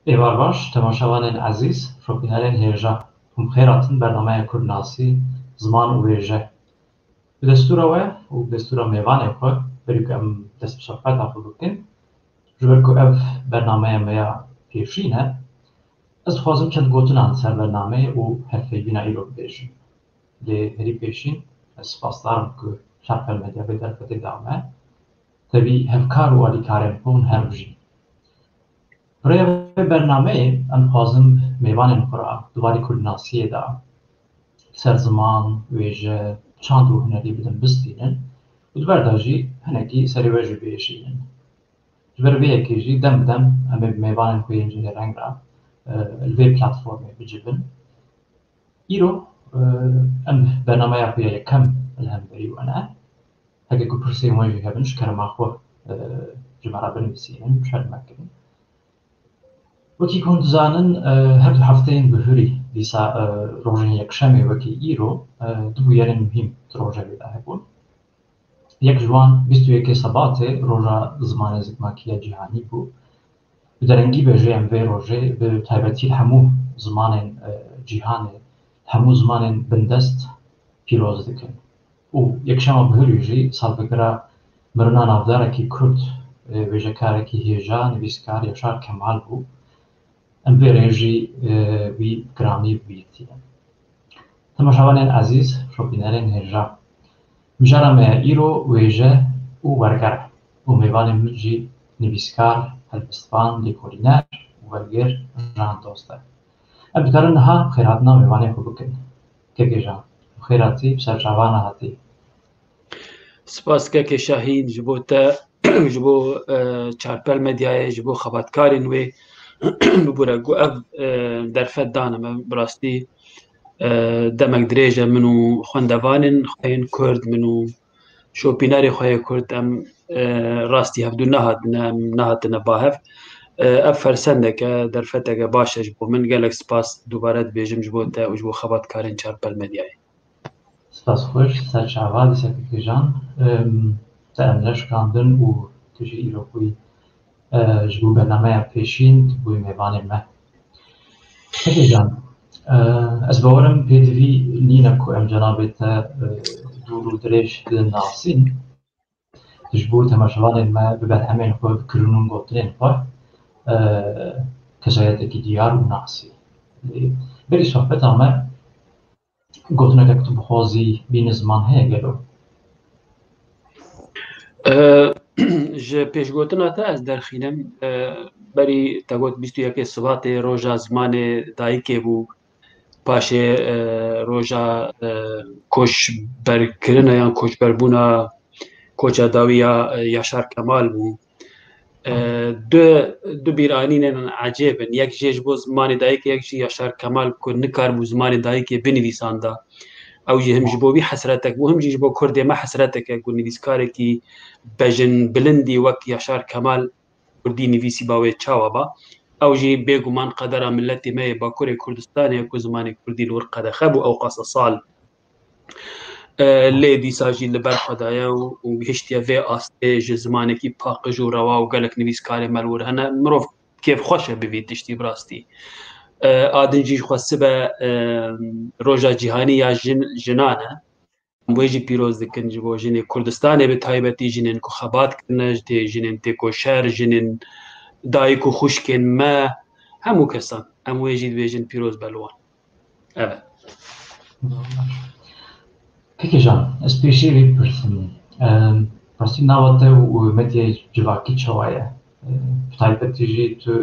ایوار باش تماشاوان عزیز شوپینرین هیجا هم خیراتن برنامه کردناسی زمان و ویژه به دستور و به دستور میوان خود بری که دست به صحبت خود بکن جبر که اف برنامه میا پیشینه از خوازم چند گوتنان سر برنامه و حرفه بینا ایرو بیشین لی هری پیشین از سپاس دارم که شرق المدیا به درفت دامه تبی هفکار و علیکارم پون هر بجین برای برنامه ام خوازم میوان خورا دوباره کردناسیه دا سر زمان ویژه چند و هنری بدن بستینن و دوباره داجی هنگی سری ویژه بیشینن جبر وی کیجی دم دم ام میوان خوی انجلی رنگ را الوی پلاتفورمی بجیبن ایرو ام برنامه خوی یکم الهم بری و انا هگه که پرسی مویجی هبنش کرم اخو جمعه بنویسینن شاید مکرین وکی کند زانن هر دو هفته این بهری دیسا روزن یکشنبه وکی ایرو دو یارن مهم روزه بیدا هبون یک جوان 21 سبات روزا زمان زکماکیه جهانی بود و درنگی به جیم وی روزه به تایبتی همو زمان جهانی همو زمان بندست پیروز دکن و یکشنبه بهری جی سال بگرا مرنا نافداره کی کرد ویژه کاره کی هیجا نویسکار یاشار کمال بود ام بیرنجی وی گرامی بیتیه. تماشاوان عزیز شوپینرین هجا مجرم ایرو ویژه او ورگر و میوان مجی نویسکار هلبستوان لیکولینر و ورگر جان دوسته. ام بترن ها خیراتنا میوان خو بکن. که جان خیراتی بسرچوان هاتی. سپاس که شاهین جبوتا جبو چارپل مدیای جبو خبرکارین وی ببورە گو ئەف دەرفەت دانەمە بڕاستی دەمەک درێژە من و خوێندەوانن خوێن کورد من و شۆپینەری خۆی کورد ئەم ڕاستی هەفتوو نەهاتنە باهەف ئەف فەرسەندێکە دەرفەتێکە باشەش بۆ من گەلێک سپاس دووبارە دەبێژم ji بۆ te û ji بۆ xebatkarên Çarpel Medyayê. Spas xweş serçava dîsekekîjan te em leşkandin û tu jî îro xwî ji bo bernameya pêşîn bûyî mêvanê me. Kekîjan ez bawerim pêdivî nîne ku em cenabê te dûr û dirêj didin nasîn ji bo temaşevanên me bi berhemên xwe bikirin û gotinên xwe keşayetekî diyar û nasî. Berî sohbeta me gotinekek tu bixwazî bînî ziman heye gelo? Ji pêşgotina te ez derxînim berî te got 21 Sibatê roja zimanê dayîkê bû paşê roja koçberkirina yan koçberbûna koça dawî ya Yaşar Kemal bû. Du bîranînên ecêb in. Yek jê ji bo zimanê dayîkê yek jî Yaşar Kemal ku nikarbû zimanê dayîkê binivîsanda. Ew jî him ji bo wî hesretek bû him jî ji bo Kurdê me hesreteke ku nivîskarekî bejin bilindî wek Yaşar Kemal Kurdî nivîsî ba wê çawa ba. Ew jî bêguman qedera milletê me yê Bakurê Kurdistanê ku zimanê Kurdî li wir qedexe bû ew qasa sal lê dîsa jî li ber xwe daye û gihîştiye vê astê ji zimanekî paqij û rewa û gelek nivîskarê me li wir hene. Mirov kêfxweş e bi vî tiştî bi rastî. Adin jî xwe sibe roja cîhanî ya jinan e. Wê jî pîroz dikin ji bo jinê Kurdistanê bi taybetî jinên ku xebat kirine tê jinên têkoşer jinên dayîk û xwişkên me hemû kesan em wê jî dibêjin pîroz be li wan. Evet. Kekîjan ez pêşî vê pirsim rastî nava te û medyayê civakî çawa ye? Bi taybetî jî tu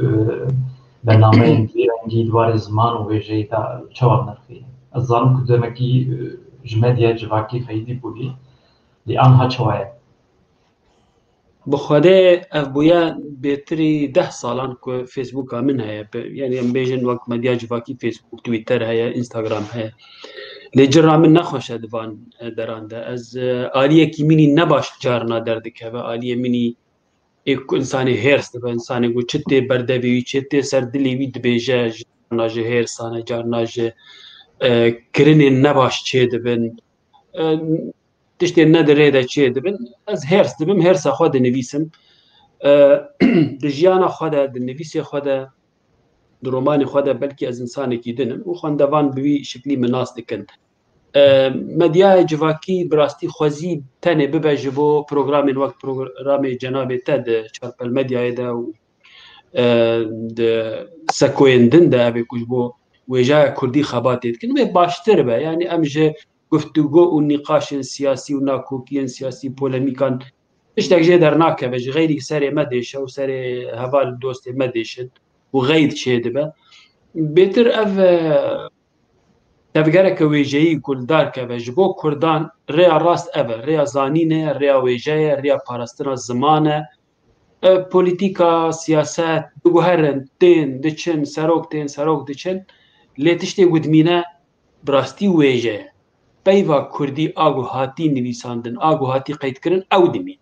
bernameyên vî rengî dwarê ziman û wêjeyê de çawa nirxî? Ez zanim ku demekî ji medyaya civakî feydî bûyî lê aniha çawa ye? Bi Xwedê ev bûye bêtirî 10 salan ku Facebooka min heye. Yani em bêjin wek medya civakî Facebook, Twitter heye, Instagram heye. Lê cira min nexweş e di van deran de. Ez aliyekî minî ne baş carna derdikeve. Aliyê minî ku insanê hêrs dibe, insanê got çi tê berdevê wî, çi tê ser dilê wî dibêje, carna ji hêrsan e, carna ji kirinên nebaş çê dibin, tiştên nedirê de çê dibin. Ez hêrs dibim, hêrsa xwe dinivîsim. Di jiyana xwe de, di nivîsê xwe de رومانی خود بلکی از انسانی کی دنم و خواندوان بوی شکلی مناس دکن مدیای جواکی براستی خوزی تنه ببجه بو پروگرام وقت پروگرام جناب تد چارپل مدیای دا و سکویندن دا ابی کش بو وجا کردی خباتید کنه باشتر به یعنی امجه گفتگو و نقاش سیاسی و ناکوکی سیاسی پولمیکان اشتاق جه در ناکه بج غیری سر مدیشه و سر هوال دوست مدیشد و غیر چه دبه بهتر اف تفکر که ویژه‌ای گلدار که بج بو کردان ریا راست اول ریا زانینه ریا ویژه ریا پاراستنا زمانه پولیتیکا سیاست بگوهرن تین دچن سروک دچن لیتشتی گودمینه براستی ویژه پیوا کردی آگو هاتی نویساندن آگو هاتی قید کردن او دمین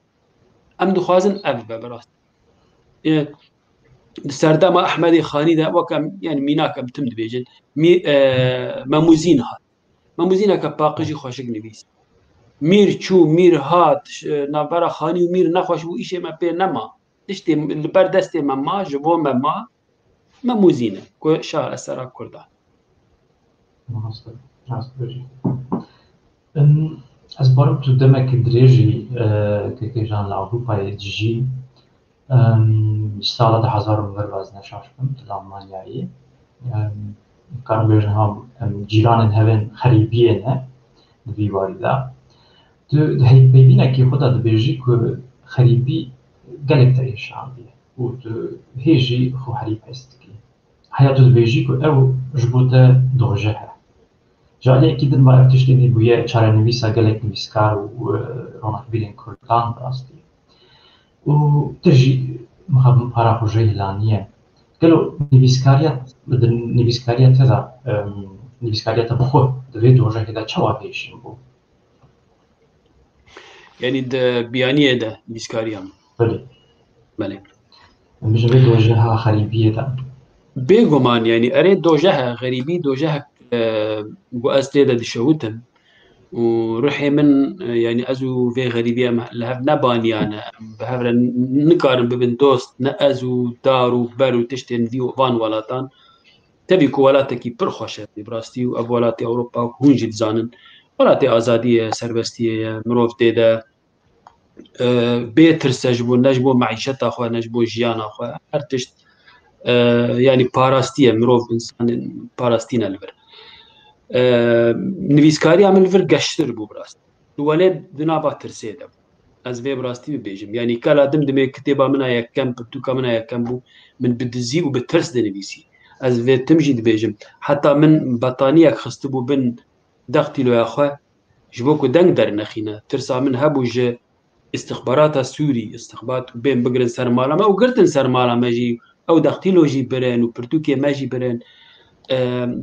ام دخوازن اف براست سردام احمدی خانی ده وکم یعنی میناکم تم دبیجن مموزین هات مموزین که باقیجی خوشک نویس میر چو میر هات نابرا خانی و میر نخوش و ایشه ما پی نما دشتی لبر دستی مما جبو مما مموزینه که شاه اسرا کردان از بارم تو دمک درێژی کێکێژان لە ئەوروپای دژی ساڵە 2000 باز نەشاشتم لە ئەڵمانیایی کارم بێژن هەم جیرانên hevên xerîbiyê ne di vî warî de heyvbînekî xwe de dibêjî ku xerîbî gelek te êşandiye û tu hêjî xwe herî pez dikî heya tu dibêjî ku ew ji bo te doje he جالێکی دن ev tiştê bûye çarenivîsa gelek nivîskar û ronaqbîrên Kurdan rastî û tu jî mixabin para xwe hilaniye gelo nivîskariya te da nivîskariya te bi xwe di vê dojekê de çawa pêşîn bû yani de biyaniye de nivîskariyan belê bijî vê dojeha xerîbiyê de bêguman yani erê dojeha xerîbî dojeha بو أسليدة دشوتم وروحي من يعني أزو في غريبية لهف نباني أنا بهفر نقارن ببن دوست نأزو دارو برو تشتين ديو فان ولاتان تبي كوالاتكي برخوشة براستي وأبولاتي أوروبا هونجي زانن ولاتي آزادية سربستية مروف تيدا بيتر سجبو نجبو معيشة أخوة نجبو جيان أخوة هرتشت يعني باراستية مروف إنسان باراستينا البر نویسکاری عمل ور گشتر بو براست ولید دنابا ترسیده از وی براستی ببیجم یعنی کلا دمدمه کتابا منا یکم پرتوکا منا یکم بو من بدزی و بترس دنویسی از وی تمجی دبیجم حتی من بطانیک خست بو بن دختي لو اخوه جبوكو دنگ در نخينا ترسا من هبو جه استخبارات سوري استخبارات بين بقرن سرمالا ما او قرتن سرمالا ماجي او دختي لو جي برين و پرتوكي ماجي برين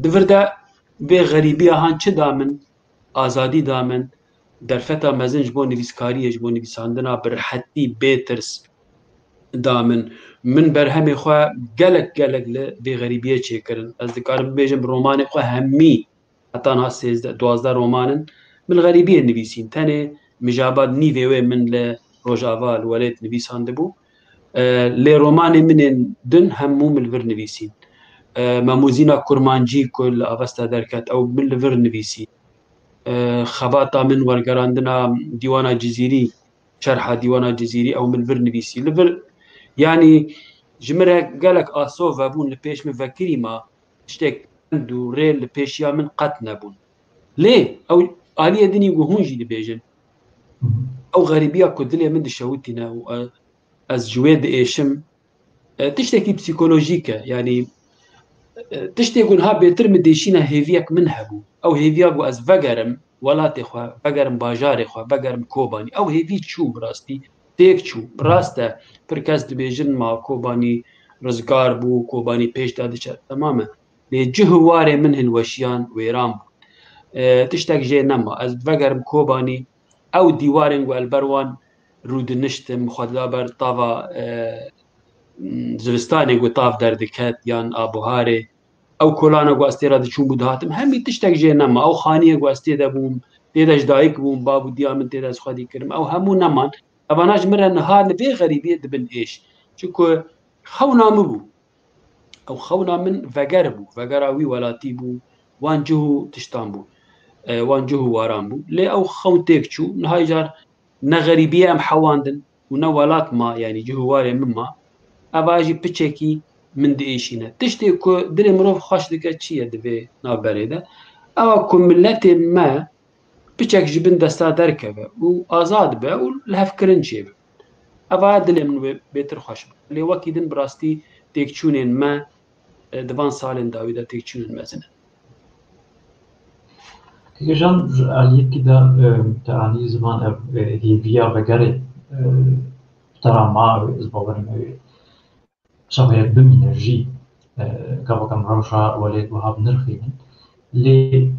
دفردا به غریبی هان چه دامن آزادی دامن در فتا مزنج بو نویسکاری بو نویساندنا برحتی بیترس دامن من برهمی خو گلک ل به غریبی چه کرن از دکارم بیجم رومان خو همی حتی نا 12 رومانن من غریبی نویسین تنه مجابات نیوی من ل روجاوال ولید نویسانده بو ل رومان من دن همو من ور نویسین مموزینا کرمانجی کل آواستا درکت او من لور نویسی خباتا من ورگراندنا دیوانا جزیری شرح دیوانا جزیری او من لور نویسی لور يعني جمره قالك آسو فابون لبيش مفكري ما اشتك دو ريل لبيش يا من قط نبون ليه او آلية دني وهونجي لبيجن او غريبية كدلية من دشاوتنا از جويد ايشم تشتكي بسيكولوجيكا يعني تشتكون ها بيتر مديشينا هيفيك منهبو او هيفيك از فقرم ولاتي خوا فقرم باجاري خوا فقرم كوباني او هيفي تشو براستي تيك تشو براسته بركاز دبيجن ما كوباني رزقار بو كوباني بيش دادش تماما لجهواري منه الوشيان ويرام تشتاق جي نما از فقرم كوباني او ديوارن والبروان رود نشتم خدلابر طافا زوستاني قو طاف دردكات يان ابوهاري او كولانا قو استيرا دشون بودهاتم همي تشتاق جي نما او خانيه قو استيدا بوم تيداش دايك بوم بابو ديامن تيداش خدي كرم او همو نمان اباناج مرة نهار نبي غريبية دبن ايش شكو خونا مبو أو خونا من فجربو فجراوي ولا تيبو وانجهو تشتامبو وانجهو وارامبو لي أو خون تيكشو نهاي جار نغريبية أم حواندن ونولات ما يعني جهو واري مما أباجي بتشيكي من ديشينا تشتي كو دري مروف خوش ديكا تشيا دبي نابري ده أو كو ملت ما بتشيك جبن دستا دركبه وآزاد به والهف كرنشي به أبا دلي من بيتر خوش به اللي وكيدن براستي تيكشونين ما دوان سالين داويدا تيكشونين مزنه كيجان عليك كده تعني زمان هي فيا بقري ترى ما زبورن شغله بمنرجي قبل كم روشة ولد وهاب نرخين اللي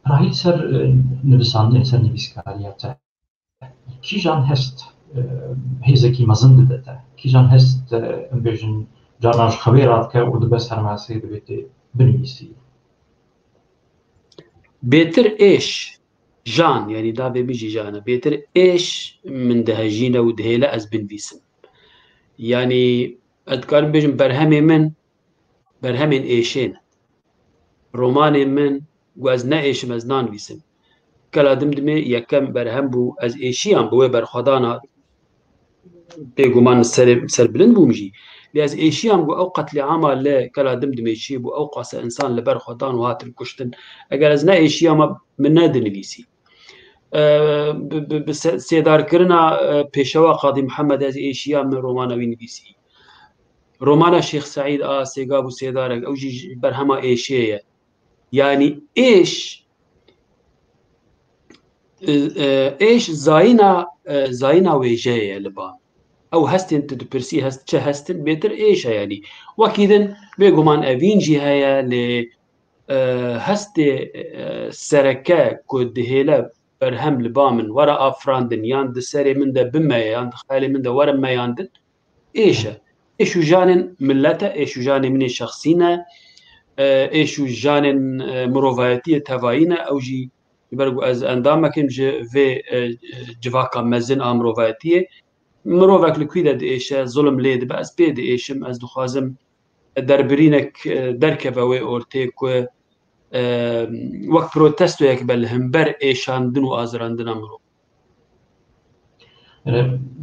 راهي سر نبسان سر نبيسكاريات كيجان هست هيزكي مزند دتا كيجان هست امبيجن جاناش خبيرات كا ودبس هرماسي دبيتي بنيسي بيتر إيش جان يعني دا بيجي جانا بيتر إيش من دهجينا ودهيلا أز بنفيسن يعني أذكر بيجن برهمين إيشين روماني من وأزنا إيش مزنان فيسن كلا دمدمي يكم برهم بو أز إيشيان بوي برخدانا بيجومان سر بلند بومجي لأز إيشيان بو أوقات لعمل لا كلا دمدمي شي بو أوقات إنسان لبرخدان وهات الكشتن أجل أزنا إيشيان من نادن بيسي سيدار كرنا بيشوا قاضي محمد أز إيشيان من رومانا وين بيسي رومانا شيخ سعيد سيقابو سيدارك أو جي برهما إيشية يعني إيش زاينا ويجاية لبا أو هستن تدبرسي هستن بيتر إيش يعني وكذا بيقومان أفينجي هيا ل هستي سركة كود هيلا برهم لبا من وراء أفراندن ياند سري من ده بما ياند خالي من ده ورا ما ياندن إيشو جانن ملته إيشو جانن من شخصينا إيشو جانن مروفايتية تفاينا أو جي يبرقو از اندامكم في جواكا مزن امروفاتيه مروفك لكويدا ديشه ظلم ليد بس بيد ايشم از دخوازم دربرينك دركبه وي اورتيك وقت بروتستو يكبل همبر ايشان دنو ازراندن امرو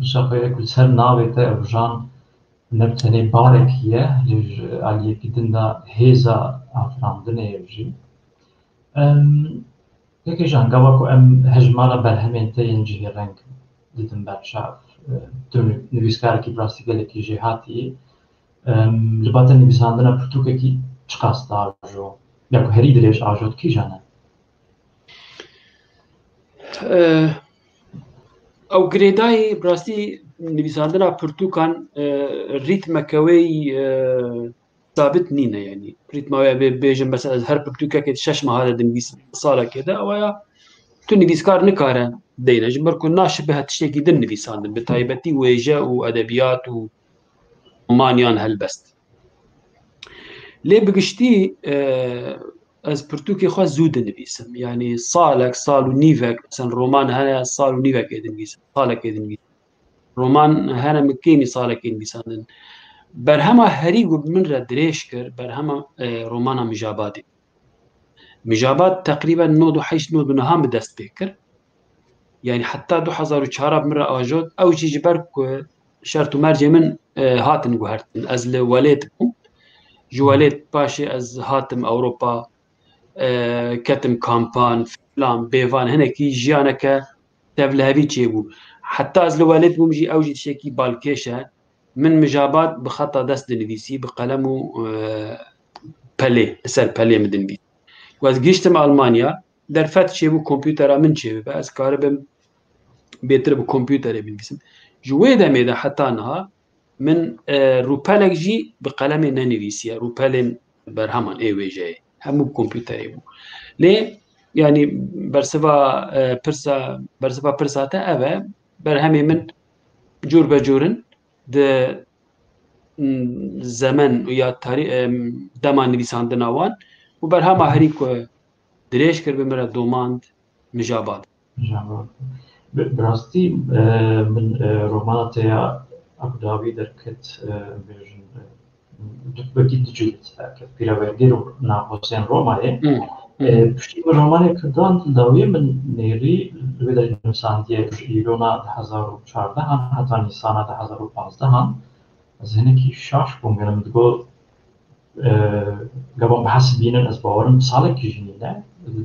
شاخه كل سر ناويته افجان نبتني باركيه لج علي كدنا هيزا افراندن يجي يكي جان قبلكو ام هجمانا برهمين تين جهي رنگ ديدن برشاف تون نویسکارکی براستی گلکی جهاتی لباتن نویساندنا پرتوککی چقاست آجو یاکو هری دریش آجود کی جانه او گریدای براستی نویساندنا پرتوکان ریتمکوی ثابت نينا يعني بريت ما بيجن بس هر بكتوكا كده شش مهارة دنبيس صالة كده أو تنبيس كار نكارن دينا جبر كنا شبه هالشيء كده دنبيس عندن بتايبتي ويجا وأدبيات ومانيان هالبست ليه بقشتي از برتوكي خاص زود دنبيسم يعني صال ونيفك مثلا رومان هنا صال ونيفك دنبيس صالك دنبيس رومان هنا مكيني صالك دنبيس عندن برهما هريقو من ردريش كر برهما رومانا مجابات تقريبا نودو حيش نودو نهام دست بكر يعني حتى 2004 مرة آجود أو جي جبرك شرطو مرجع من هاتن قهرتن أزل وليتكم جواليت باشي أز هاتم أوروبا كتم كامبان فلان بيفان هنا كي جيانك تبلهبي تشيبو حتى أزل وليت بمجي أو جي تشيكي بالكيشة من مجابات بخطة دست دنفيسي بقلمو بالي سر بالي مدن بي واز جيشتم ألمانيا درفت شيبو كمبيوتر من شيبو بس كاربم بيتر بكمبيوتر بنفيسم جويدا ميدا حتى انها من روبالك جي بقلم نانيفيسيا روبالين برهمان اي وي جي همو بكمبيوتر يبو ليه يعني برسفا برساتا أبا برهمي من جور بجورن ده زمن ويا تاريخ دمان نویساندن آوان و برهما هریکو دريش كر بمرا دوماند مجابات براستی من روماناتيا أبو دابي دركت بيجن وەکی دجویت کە پیرەوەرگەر و ناوحوسێن ڕۆمایە پشتی ڕۆمانێکردان داویە من نێری لێ نووساندیە ئیرۆنا 2014 هەن هەتا نیسانە 2015 هەن زێنێکی شاش بووم گەرم دگۆ گەبم بەحەس بینن ئەس باوەرم ساڵێکی ژنینە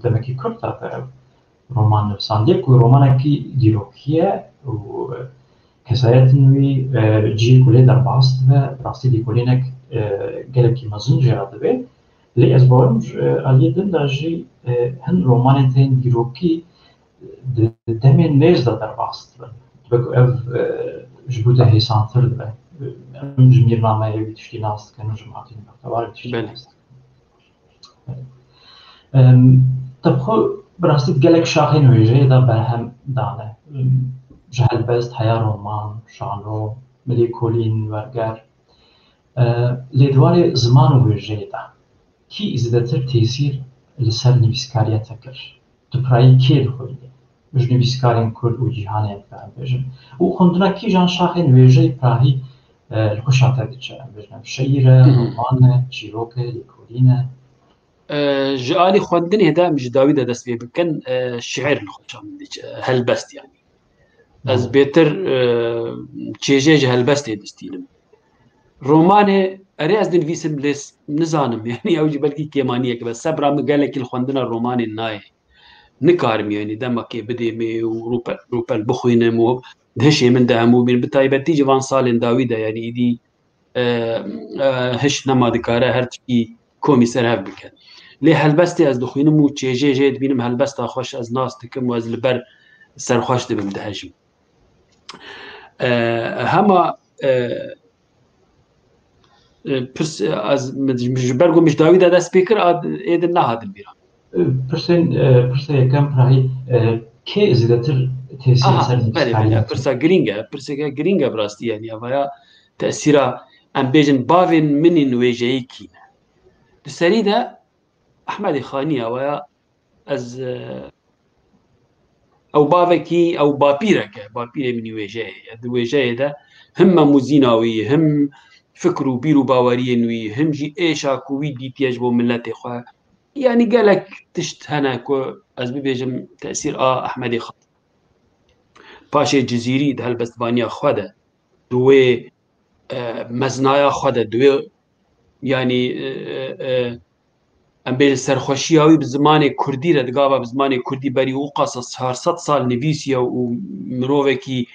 دەمەکی کورتە ڕۆمان نووساندێک و ڕۆمانێکی دیرۆکیە و کەسایەتن وی جیر کولێ دەرباست بە ڕاستی دیکۆلینێک gelekî mezin jê dibê lê ez barim aliyê din de jî hin romanên tên dîrokî di demên nêz de derbas dibin wek ev ji bo te hêsantir dibe em ji mîrnameyê wî tiştî nas dikin û ji matînê bextewarê tiştî nas dikin tevxwe bi rastî gelek şaxên wêjeyê de berhem dane ji helbest heya roman şano milî kolîn werger lê dwarê ziman û wêjeyê de kî zêdetir tesîr li ser nivîskariya te kir tu pirayî kê dixwînî ji nivîskarên Kurd û cîhanê em bêjin û xwendina kî jan şaxên wêjeyê pirahî li xweşa te diçe em bêjin şeîr e roman e çîrok e lêkolîn e ji alî xwendinê de em ji dawî de dest pê bikin şîir li xweşa min diçe helbest yanî ez bêtir çêjê ji helbestê distînim romanê erê ez dinivîsim lê nizanim yani ew jî belkî kêmaniyek be sebra min gelekî li xwendina romanê nayê nikarim yanî demakê bidêmê û rûpel bixwînim û hişê min de hemû bîn bi taybetî ji van salên dawî de yanî îdî hiş nema dikare her tiştî komî serhev bike lê helbestê ez dixwînim û çêjê jê dibînim helbesta xweş ez nas dikim û ez li ber serxweş dibim dihejim hema ji ber ku dawî de dest pê kir êdin nehatin bîran pirsa yekem pirahî kê zêdetir tesîr ser nivîskariya pirsa girîng e pirseke girîng e bi rastî yanî evaya tesîra em bêjin bavên minên wêjeyî kî ne di serî de Ehmedê Xanî evaya ez ew bavekî ew bapîrek e bapîrê minî wêjeyê di wêjeyê de him memûzîna wî him fikr û bîr û baweriyên wî him jî êşa ku wî dîtiye ji bo milletê xwe yanî gelek tişt hene ku ez bibêjim tesîr a Ehmedê Xanî paşê Cizîrî di helbestvaniya xwe de di wê meznaya xwe de di wê yanî em bêjin serxweşiya wî bi zimanê Kurdî re digava bi zimanê Kurdî berî û qasa 400 sal nivîsiye û mirovekî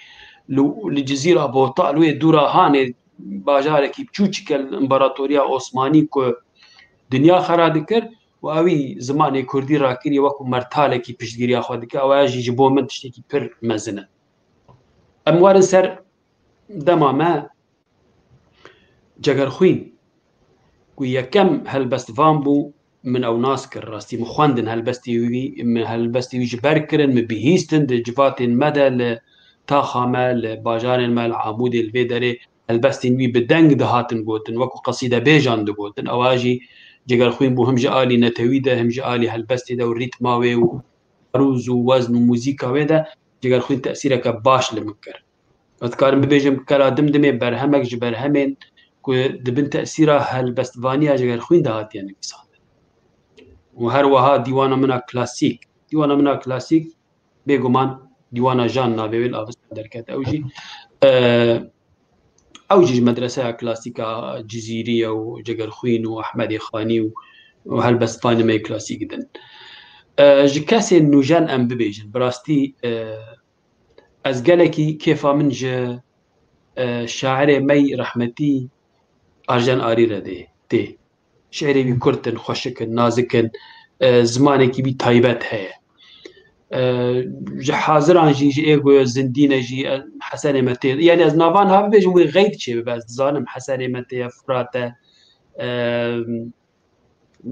li Cizîra bota li wê dûra hanê bajarekî biçûçik e împaratoriya Osmanî ku dinya xera dikir û ew wî zimanê Kurdî rakiriye wekû mertalekî piştgiriya xwe dike ew jî ji bo min tiştekî pir mezin e em warin ser dema me cegerxwîn ku yekem helbestvan bû min ew nas kir rastî min xwendin helbestê wî min helbestê wî ji ber kirin min bihîstin di civatên me de li taxa me li bajarên me li Amûdê li vê derê helbestên wî bi deng dihatin gotin wekû qesîdebêjan digotin ew jî cegerxwîn bû him ji alî netewî de him ji alî helbestê de û rîtma wê û rûz û wezn û mûzîka wê de cegerxwîn tesîreke baş li min kir ez dikarim bibêjim kela dimdimê berhemek ji berhemên ku dibin tesîra helbestvaniya cegerxwîn de hatiye nivîsandin û her wiha dîwana mina klasîk dîwana mina klasîk bêguman dîwana jan navê wê li avista derket ew jî ew jî ji medreseya klasîka Cizîrî û cegerxwîn û Ehmedê Xanî û helbestvanê me klasîk din ji kesên nûjen em bibêjin bi rastî ez gelekî kêfa min ji şairê me rehmetî Arjen Arî re tê şeirê wî Kurd in xweşik in nazik in zimanekî wî taybet heye ji haziran jî ji êgoya zindîne jî Hesenê me tê yanî ez navan ha bibêjim wê xeyt çê bibe ez dizanim Hesenê me tê Furat e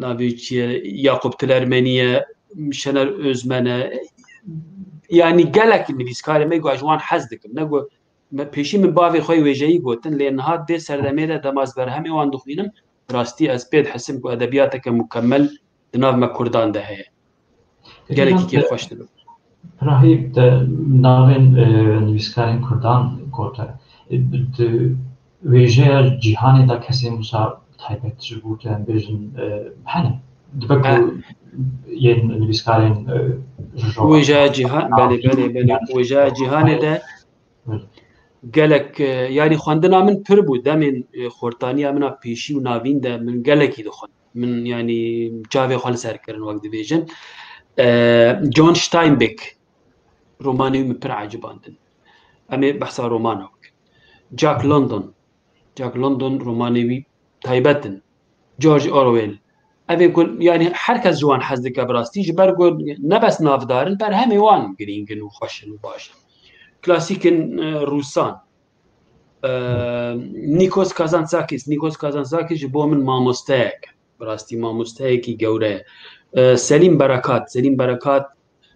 navê çi ye Yaqub Tilermenî ye Şener Özmen e yanî gelek nivîskarê me got ji wan hez dikim ne got pêşî min bavê xwe wêjeyî gotin lê nihat dê serdemê de demaz berhemê wan dixwînim rastî ez pê dihesim ku edebiyateke mukemmel di nav me Kurdan de heye gelekî kêfxweş dibim pirahî de navên nivîskarên Kurdan gote di wêjeya cîhanê de kesên wisa تایبەت ji بû tu em bêjin hene dibek yên nivîskarên ji وجا جیهان بله بله بله وجا جیهان ده gelek yani xwendina min pir bû demên xortaniya min a pêşî û navîn de min gelekî dixwend min yani cavê xwe li ser kirin wek dibêjin John Steinbeck romanê min pir ecibandin em ê behsa romana bikin Jack London romanê wî taybet in George Orwell evê ku yani her kes ji wan hez dike bi rastî ji ber ku ne bes navdarin berhemê wan girîngin û xweş in û baş in Klasîkên Rûsan Nikos Kazantzakis ji bo min mamosteyek bi rastî mamosteyekî gewre ye Selîm Berekat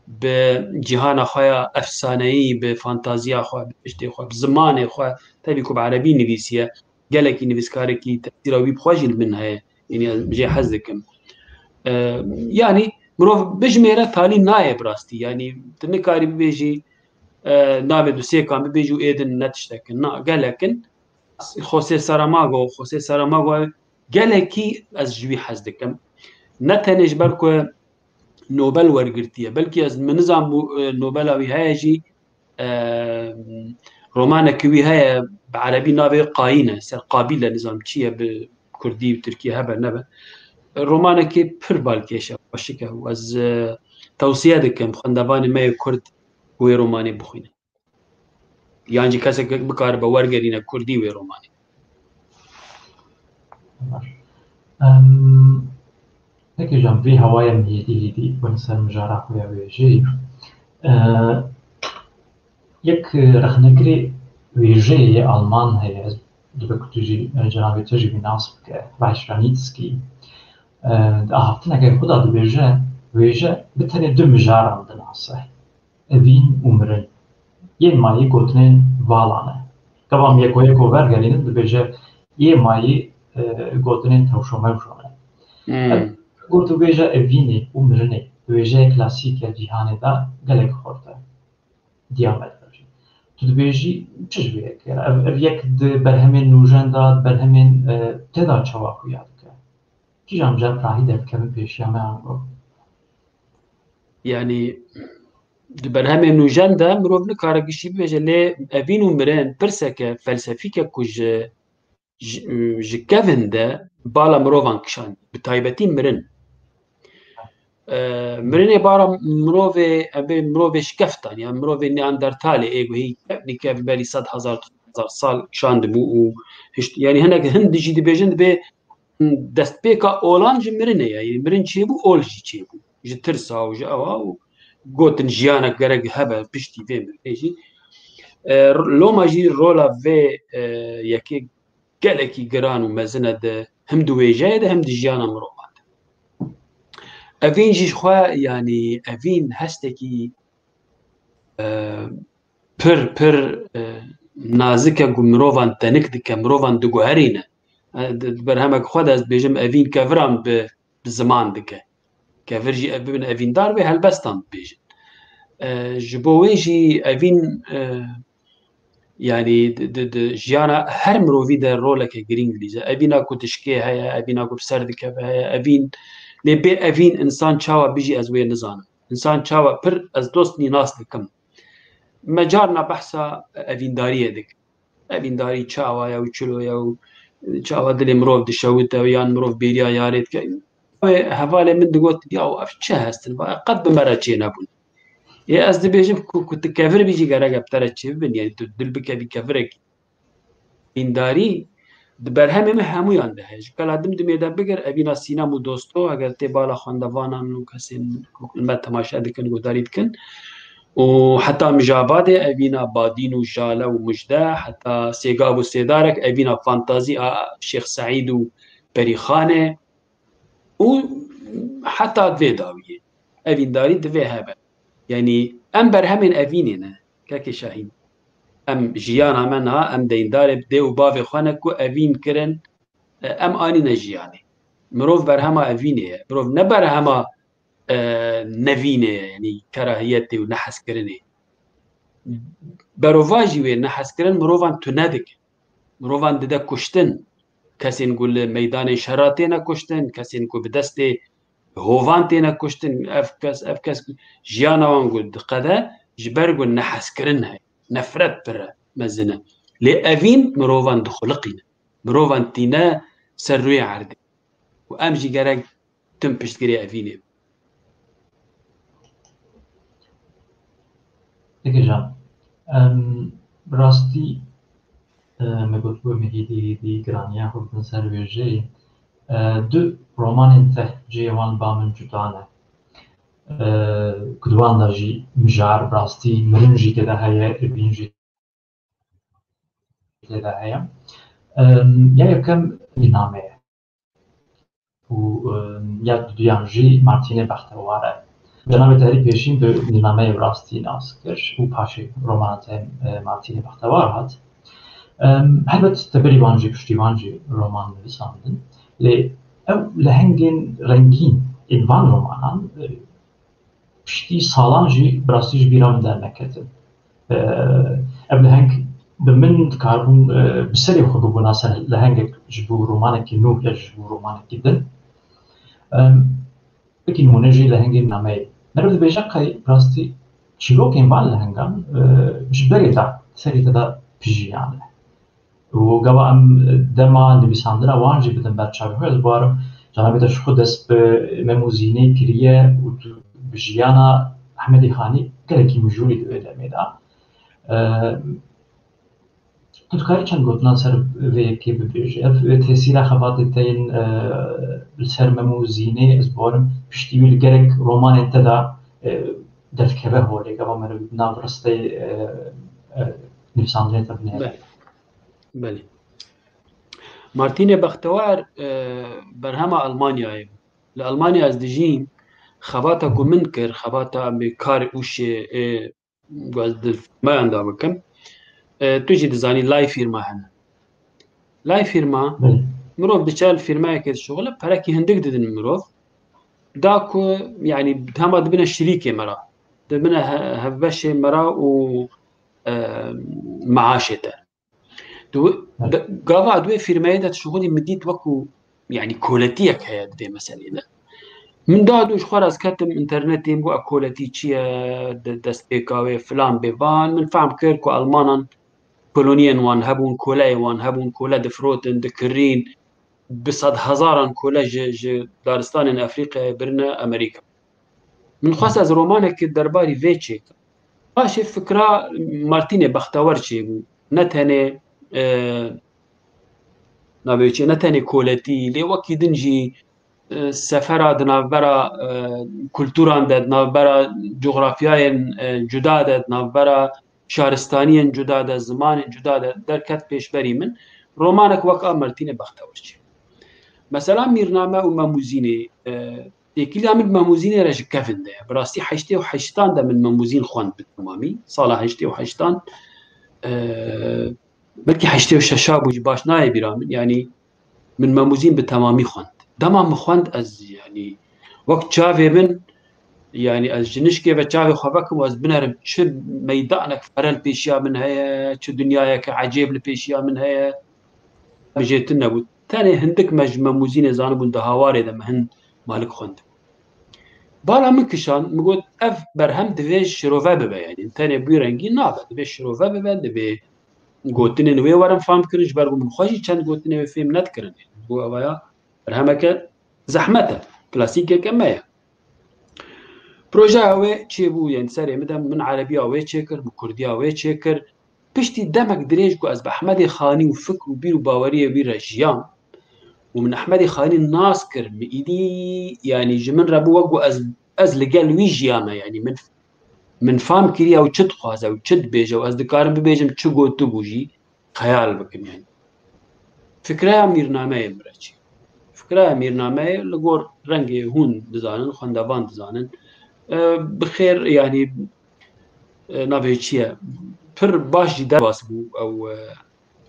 bi cîhana xwe ya efsaneyî bi fantaziya xwe bi tiştê xwe bi zimanê xwe tevî ku bi erebî nivîsiye gelekî nivîskarekî tesîra wî bi xwe jî li min heye jê hez dikim yani mirov bijimêre talî naye bi rastî yani tu nikarî bibêjî navê du sêkan bibêjî û êdin ne tiştekin na gelekin José Saramago gelekî ez ji wî hez dikim ne tenê ji ber ku Nobel wergirtiye belkî ez min nizanbû Nobela wî heye jî romanekî wî heye bi erebî navê Qayîn e ser Qabîl nizam çi ye bi Kurdî û Tirkî hebe nebe romanekî pir balkêş e xweşik e û ez tewsiye dikim xwendevanê me yê Kurd wê romanê bixwînin yan jî kesek bikare be wergerîne Kurdî wê romanê Peki can vê hewaya hêdî win ser mijara xwe ya wêjeyî yek rexnegirê wêjeyê yê Alman heye ez dibek tu jî cenabê te jî wî nas bike Vajranîtskî di ahaftinekê xwe da dibêje wêje bi tenê du mijaran dinase evîn û mirin yên mayî gotinên valan e kevam yeko wergerînin dibêje yê mayî gotinên tewşomewşon e got wêje evînê û mirinê wêjeyê klasîk ya cîhanê de gelek xort e diametre jî tu dibêjî çi ji wê yekê re ev yek di berhemên nûjen da berhemên têda çawa xuya dike kîjan cem rahî derkevin pêşiya me an got yani di berhemên nûjen de mirov nikare giştî bibêje lê evîn û mirin pirseke felsefîk e ku ji kevin de bala mirovan kişand bi taybetî mirin mirinê bara mirovê em bê mirovê şikeftan ya mirovê Neandertalê ê guhî nîkev berî 100,000 sal kişandibû û yani hinek hin jî dibêjin dibê destpêka olan ji mirinê ye mirin çêbû ol jî çêbû ji tirsa û ji ewa û gotin jiyanek gerek hebe piştî vê mirinê jî loma jî rola vê yekê gelekî giran û mezin e di him di wêjeyê de him di jiyana mirovan de evîn jî xwe yani evîn hestekî pir nazik e ku mirovan tenik dike mirovan diguherîne berhemek xwe de ez dibêjim evîn keviran bi ziman dike kevir jî ev bibin evîndar wê helbestan dibêjin ji bo wê jî evîn yani di jiyana her mirovî de roleke girîng dîze evîna ku tişkê heye evîna ku ser dikeve heye evîn lê bê evîn insan çawa bijî ez wê nizanim insan çawa pir ez dostnî nas dikim me carna behsa evîndariyê dikim evîndarî çawa ya û çilo ya û çawa dilê mirov dişewite yan mirov bêriya yarê dike wê hevalê min digot ya ev çi hestin qet bi me re çê nebûn ez dibêjim ku tu kevir bî jî gerek ev te re çê bibin yani tu dil bikevî kevirekî evîndarî di berhemê me hemûyan de heye ji qela dim dimê de bigir evîna sînem û dosto eger tê bala xwendevanan û kesên me temaşe dikin guhdarî dikin û heta mijabadê evîna badîn û jale û mujde heta sêgav û sêdarek evîna fantazî a Şêx Seîd û Perîxanê û heta vê dawiyê evîndarî divê hebe yani em berhemên evînê ne kekê Şahîn em jiyana me na em deyndar dê û bavê xwe ne ku evîn kirin em anîne jiyanê mirov berhema evînê ye mirov ne berhema nevînê ye yani kerahiyetê û nehezkirinê berova jî wê nehezkirin mirovan tune dike mirovan dide kuştin کسی نقول میدان شراتی نکشتن، کسی نقول به دست هوانتی نکشتن. اف کس جیانا وانگول دقیقه جبر قول نحس کرنها نفرت بره مزنه لأفين مروفان دخلقين مروفان تينا سروي عردي وأمجي جرق تنبشت قري أفيني. Peki Can, rastî me gotibû mehîdî giraniya xwe bidin ser wêjeyê du romanên te ciyê wan ba min cuda ne. Ku di wan de jî mijar bi rastî mirin jî têde heye, ribîn jî têde heye. Ya yekem mîrname ye û ya duyan jî Martînê Bextewar e. Cenab-ı Terî pêşîn bi mîrnameyê bi rastî nas kir û paşê romana te Martînê Bextewar hat. Helbet te berî wan jî piştîwan jî roman nivîsandin. Lê ew lehengên rengîn ên van romanan piştî salan jî bi rastî ji bîra min derneketin. Ev leheng bi min dikarbûn bi serê xwe bibûna ser lehengek ji bo romanekî nû ya ji bo romanekî din. Wekî nimûne jî lehengê mîrnameyê. Meriv dibêje qey bi rastî çîrokên van lehengan ji berê de serê te de pijiyane. û gava em dema nivîsandina wan jî bidin ber çavê xwe. Ez barim Cenab-ı Te ji xwe dest bi memûzînê kiriye û bi jiyana Hemedî Xanî gelekî mijûlî di wê demê de. Tu dikarî çend gotinan ser vê yekê bibêjî? Ev tesîra xebatê te yên li ser memûzînê ez barim piştî wî li gerek romanên te de derkeve holê gava meriv nav rasteyê nivîsandinê te binêre. بله مارتین بختوار برهما ألمانيا لألمانيا از دجين خباتا کو من کر خباتا بكار اوش گواز ما عنده بكم توجي دزاني لاي فيرما هنا لاي فيرما مروف دچال فيرما كده شغله براكي هندك ددن مروف داكو يعني هما دبنا شريكي مرا دبنا هبشه مرا و معاشته قاوا دوي فيرماي ده شغلي مديت وكو يعني كولاتيك هي دي مسألة ده من دادو خلاص كتم انترنتي بو كولاتي تشيا دستيكاوي فلان بيفان من فهم كيركو المانن كولونيان وان هبون كولاي وان هبون كولا دفروتن دكرين بصد هزاران كولا دارستان افريقيا برنا امريكا من خاص از رومانك درباري فيتشيك باش فكره مارتين بختوار شي نتنه نابێکی نەتەنێ کۆلەتی لێ وەکی دنجی سەفەرا دناوبەرە کولتوران دەت ناوبەرە جوغرافیایەن جودا دەت ناوبەرە شارستانیەن جودا دەت زمانێن جودا دەت دەرکەت پێشبەری من ڕۆمانێک وەک مارتینە بەختەوەرچی مەسەلا میرنامە و مەموزینێ تێکیلا من مەموزینێ رەژ کەفندەیە بڕاستی 88 دا من مەموزین خوند بتمامی ساڵە 88 بلكي 86 بوجي باش ناي بيرامن يعني من مموزين بالتمامي خوند دما مخوند از يعني وقت شافي من يعني از جنشكي بتشافي خبك واز بنرم شد ميدانك فرل بيشيا من هي شو دنياك عجيب البيشيا من هي بجيت النبو ثاني هندك مموزين زانبون دهواري دم هن مالك خوند بالا من كشان مقول اف برهم دفيش شروفا ببا يعني ثاني بيرنجي نابا دفيش شروفا ببا دفي گوتنی نوی وارم فهم کردش برگو من خوشی چند گوتنی فهم ند کردن بو اویا برهمه که زحمته کلاسیکه کمه پروژه اوه چی بو یعنی سری مدام من عربی اوه چه کرد من کردی اوه چه کرد پشتی دمک دریج کو از احمد خانی و فکر و بیر و باوری و بیر رجیان و من احمد خانی ناس کرد میدی یعنی جمن ربو وگو از لگل وی جیامه یعنی من فهم كريا وشد خوازه وشد بيجا وأصدقائي ببيجم شو قلت بوجي خيال بكم يعني فكرة ميرنامه مرچی فكرة ميرنامه لقور رنگي هون دزانن خواندوان دزانن بخير يعني نافيچيه پر باش جدا واسبو او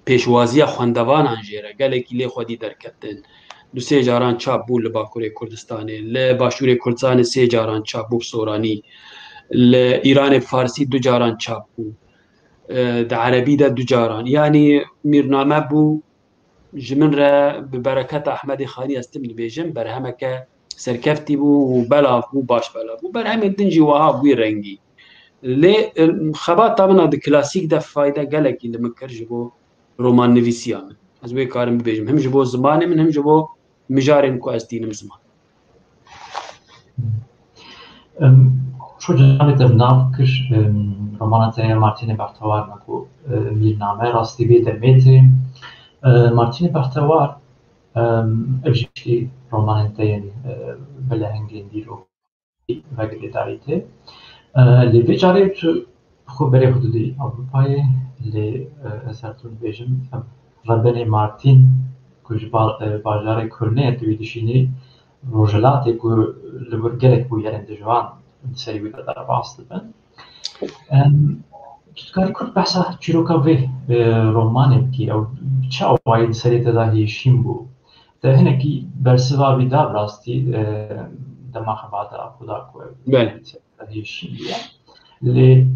پیشوازی خواندوان انجيره گلکی لی خودی درکتن دو سه جاران چاپ بو لباکوری کردستانه لباشوری کردستان سه جاران چاپ بو سورانی لإيران بفارسي دو جاران چاپ بو د عربي ده دو جاران يعني ميرنامه بو جمن را ببركات أحمد خاني استم بيجم برهمك سركفتي بو بلا بو باش بلا بو برهم الدنجي وها بو رنجي لي خبات طبعا د كلاسيك ده فايدة قالك اللي مكر جبو رومان نفيسيا من أزوي كارم بيجم هم جبو زمان من هم جبو مجارين كو أستين زمان شو جانب درناف كش رومانة مارتين بختوار نكو ميرنامه راستي بي درميتي مارتين بختوار اجيشي رومانة تين بلهنگين ديرو وگلی داریته لی بیچاره تو خوب برای حدودی اروپای لی سرتون بیشم ربن مارتین کج باجار کرنه توی دشینی روجلاتی کو لبرگرک بو یارن دجوان سری ویدا در باست بن کاری کرد بحثا چیروکا وی رومانه کی او چه واید سری تداهی شیم بو ده هنکی برسوا بیدا براستی دما خباتا خدا کو هي شيء اللي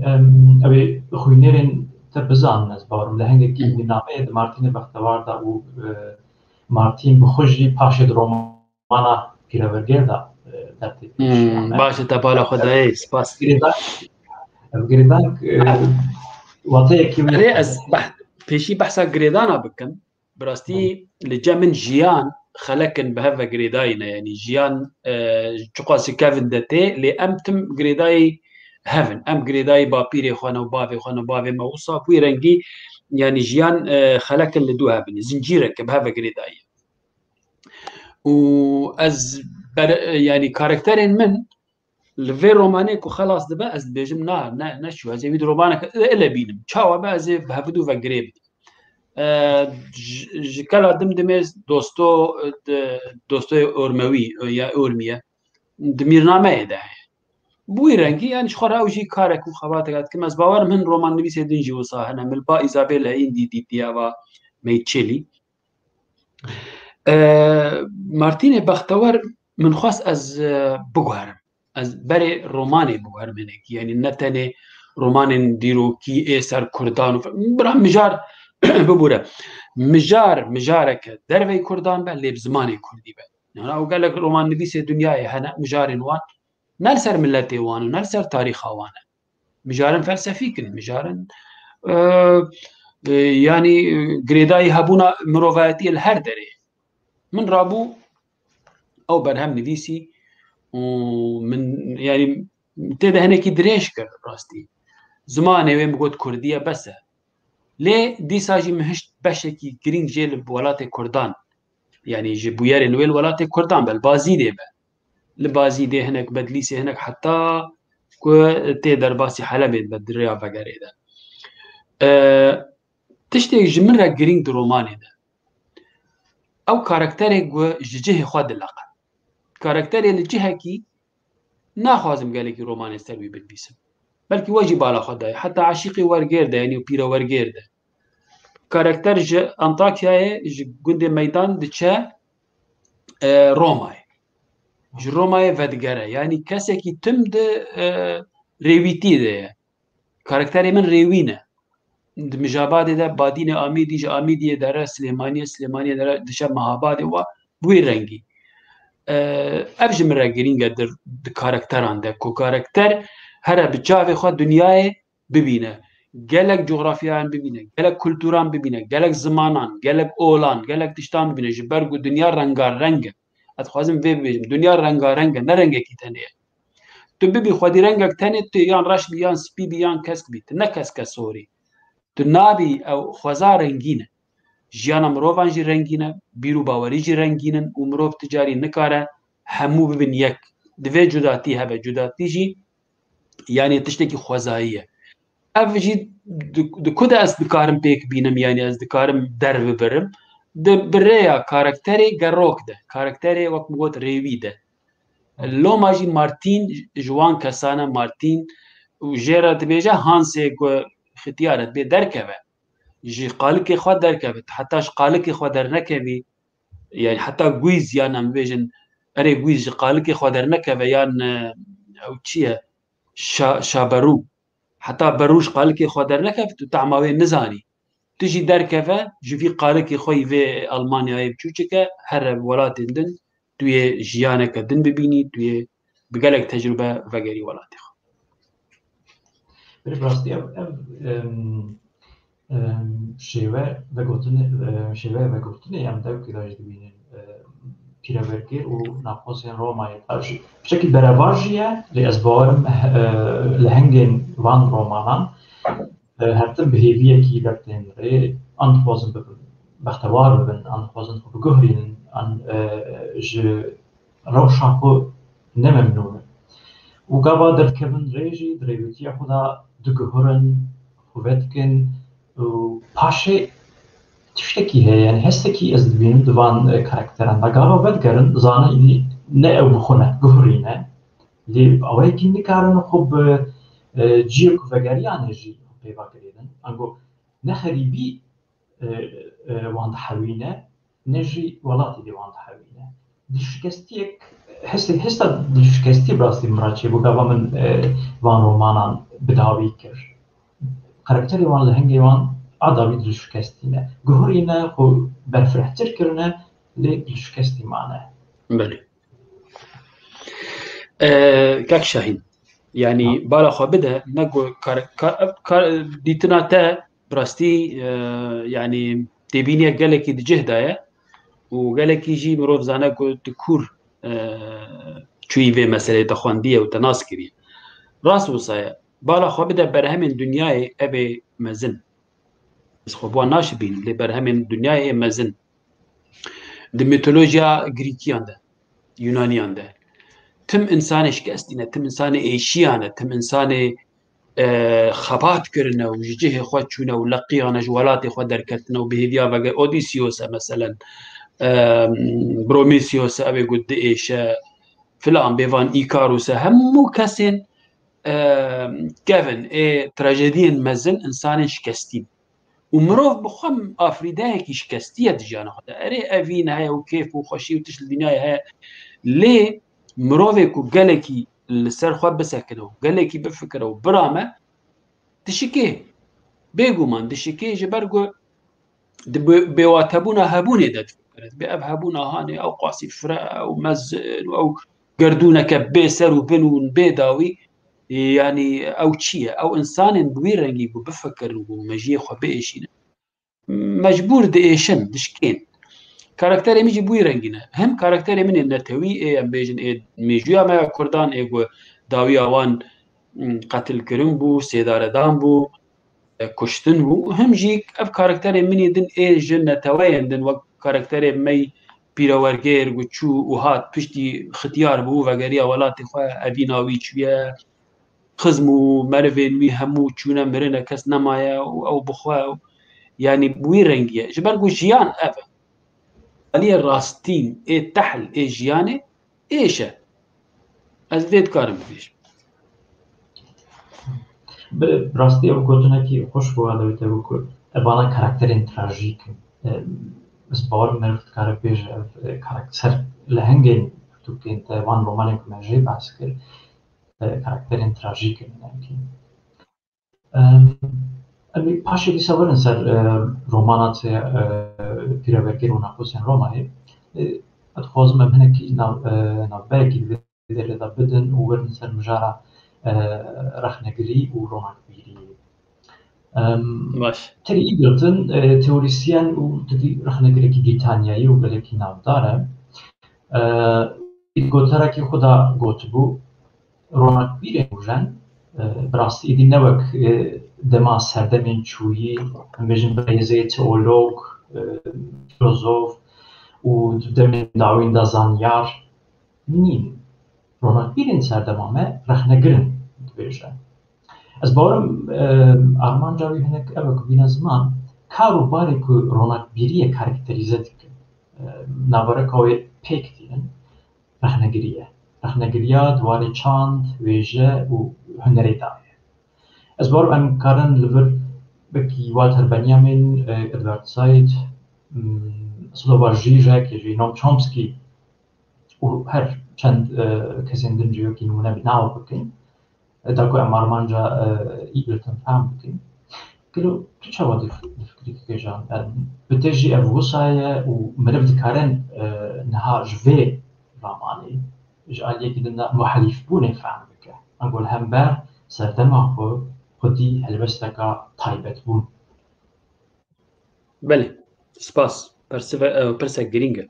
ابي خوينيرن تبزان ناس بارم لهنگ کی نامه مارتین بختوار دا و مارتین بخوجی پاش رومانا پیرورگردا درتی باشه تبالا خدای سپاس گریدان واتای کی لي از پیشی بحثا گریدانا بکن براستی لجمن جيان خلقن بهذا جريداينا يعني جيان تقاسي كافن داتي اللي امتم جريداي هافن ام جريداي بابيري خوانا وبافي ما وصا بوي رنجي يعني جيان خلقن لدو هافن زنجيرك بهذا جريداي واز يعني كاركترين من الفي رومانيك وخلاص دبا از بيجم نشو هذا فيديو رومانك الا بينم تشاو بقى زي بهفدو فجريب جكلا دمدمز دوستو اورموي يا اورميه دميرنامه ده بوي رنگي يعني شخرا وجي كارك وخباتك كما باور من رومان نبي سيدنجي وصاهنا من با ايزابيل هيندي دي ديابا ميتشيلي مارتين بختور من خاص از بوغار از بري روماني بوغار منك يعني نتني رومان ديرو كي ايسر كردان برام مجار ببوره مجارك دربي كردان بل لي بزماني كردي بل يعني او قال لك رومان نبيس دنياي هنا مجارن وان نلسر ملتي وان ونلسر تاريخ وان مجارن فلسفيكن مجارن يعني جريداي هبونا مروفاتي الهردري من رابو او برهم نبيسي ومن يعني تدا هناك دريش كر راستي زماني وين بقول كرديه بس ليه دي ساجي مهشت بشكي جرين جيل بولات كردان يعني جبوير الويل ولات كردان بالبازيدي بقى البازيدي هناك بدليسي هناك حتى كو تقدر باسي حلبت بدريا بقري ده تشتي جمرة جرين دروماني ده او كاركتري جو ججه خود اللقب كاركتري الجهه كي ناخذ قال لك روماني استلوي بالبيسم بلكي واجب على خداي حتى عشيقي ورغيرده يعني وبيرا ورغيرده كاركتر ج انطاكيا ج جند ميدان دچا روماي ج روماي فدغرا يعني كاسكي تمد ريويتي ده كاركتر من ريوينا مجاباد ده بادين اميدي ج اميدي در سليمانيه در دشا مهاباد و بوي رنگي ابج مرغرين قدر كاركتر عنده كو كاركتر هر بجاوي خو دنياي ببينه جالك جغرافيان ببينه جالك كلتوران ببينه جالك زمانان جالك اولان جالك تشتام ببينه جبرغو دنيا رنگار رنگ اتخوازم في بيجم دنيا رنگار رنگ نه رنگ کی تنه تو ببي خودي رنگك تنه تو يان راش بيان سبي بيان كسك بيت نه كسك سوري تو نابي او خوازا رنگينه جيانا مروفان جي رنگينه بيرو باوري جي رنگينن و مروف تجاري نكاره همو ببين يك دفي جداتي هبه جداتي جي يعني تشتكي خوازائيه افجي دكودا از دكارم بيك بينم يعني از دكارم درب برم بريا كاركتري جروك ده كاركتري وقت مقوت ريوي ده لو ماجي مارتين جوان كسانا مارتين وجيرا تبيجا هانسي ختيارت بي دركبه جي قالك خو دركبت حتى قالك خو درنكبي يعني حتى جويز يعني ام بيجن اري جويز قالك خو درنكبه يعني او تشيه شابرو حتى بروش قال لك خو درنك تعماوي نزاني تجي دركفة جفي قارك خوي في ألمانيا بچوچك هر ولات دن توی جیانك دن ببینی توی بقالك تجربة وغيري ولاتي براستی شیوه و گفتن ام دو که داشت ببینیم پیرورگی و نقاصین رومایی تاجی بشکل برابرجیه لازبارم لهنگین وان رومانان هرتم بهیویه کی دکتن ری آنتوازن ببن بختوار ببن آنتوازن خو بگهرین آن ج روشاخو نممنونه و گاوا در کبن ریجی دریوتی خدا دگهرن خوبتکن و پاشه تشتكي هي يعني هستكي از دبين دوان كاركتران داغا بدگرن زانه إني نه او بخونه گهرینه لی اوه کی نکارن خوب جیرک وگریان جی پیوا کردن انگو نخریبی وان حوینه نجی ولاتی دی وان حوینه دشکستیک هستا دشکستی براستی مراچی بوگا من وان رومانان بداوی کر کاراکتری وان لهنگی وان عداوی دشکستینه گهرینه خو برفرحتر کرنه لی دشکستی مانه بله كاك شاهين يعني بالا خو بدا نقول ديتنا تا براستي يعني تبيني قالك دجهدايا وقالك يجي مروف زانا قلت تكور شوي في مسألة تخواندية وتناسكري راس وصايا بالا خو بدا برهم الدنيا أبي مزن بس خو بوا ناشبين اللي برهم الدنيا مزن دي ميثولوجيا غريكيان ده يونانيان ده تم إنسان شكستنا تم إنسان إيشيانا تم إنسان خبات كرنا وجيه خواتشونا ولقيانا جوالاتي خو دركتنا وبهذيا بقى أوديسيوس مثلا بروميسيوس أبي قد إيش فلان بيفان إيكاروس همو كسين كيفن تراجيدين مزن إنسان شكستين ومروف بخم أفريدايك شكستية دجانا خدا أري أفينا هاي وكيف وخشي وتشل الدنيا هاي ليه مروفك وقالكي السر خواب بسكنه قالكي بفكره وبرامه تشكيه بيقو من تشكيه جبرقو بواتبونا هبوني داد فكرت بأب هبونا هاني أو قاسي فراء أو مزن أو قردونا كبيسر وبنون بيداوي يعني أو تشيه أو إنسان بويرنجي بفكر ومجيه خبئشين مجبور ديشن دشكين كاركتر ميجي بوي رنگينه هم كاركتر من النتوي ام بيجن ميجويا ما كردان ايغو داوي اوان قتل كرن بو سيدار دان بو كشتن بو هم جيك اب كاركتر من يدن جنة تويندن و كاركتر مي بيروارغير وچو وهات بشتي ختيار بو وغيريا ولاتي خو ابيناوي چويا خزمو مرفين مي همو چونا مرنا كس نمايا او بخوا يعني بوي رنگيه جبرغو جيان اب علي الراستين تحل جيانه ايش ازديد كارم فيش براستی او گوتنه کی خوش بو علوی تو کو ابانا کاراکترین تراژیک اسبار مرفت کار بیج کاراکتر لهنگین تو کینت وان رومانیک ماجی باسکر کاراکترین تراژیک ممکن أبي باشي دي سوالن سر رومانات پیرورگی رو نقوسین رومایی اتخوازم هناكي ناباكي بدل دا بدن وورن سر مجارة رخنگري و رومانبيري باش تري إيجلتن تيوريسيان و تدي رخنگري كي بريطانياي و بلكي نابداره گوتره که خدا گوتبو رومانبيري وجن براستی ایدی نوک دما سردمین چویی بجن بريزي تئولوگ فيلوزوف و دمین داوین دا زانیار نین رومانبيرين سردمامه رخنگرن دبیجن از بارم آرمان جاوی هنک اوک بین زمان کارو باری که رومانبيري کارکتریزه دیکن نواره که پیک دیدن رخنگریه دواری چاند ویژه و هنری داره از بارم ام کارن لور بکی والتر بنیامین ادوارد ساید سلووا ژیژک یا نوم چومسکی و هر چند کسین دنجیو که نمونه بناو بکن داکو ام آرمانجا ایگلتن فهم بکن قالوا تشاو الفكري كيجان بتجي افوسايا ومرف ذكرن نها جفي راماني جالي كدنا محلف بوني فهم بك اقول هم بر سردما خو خدي هلبستكا تايبت بون بله سپاس پرسە گرینگە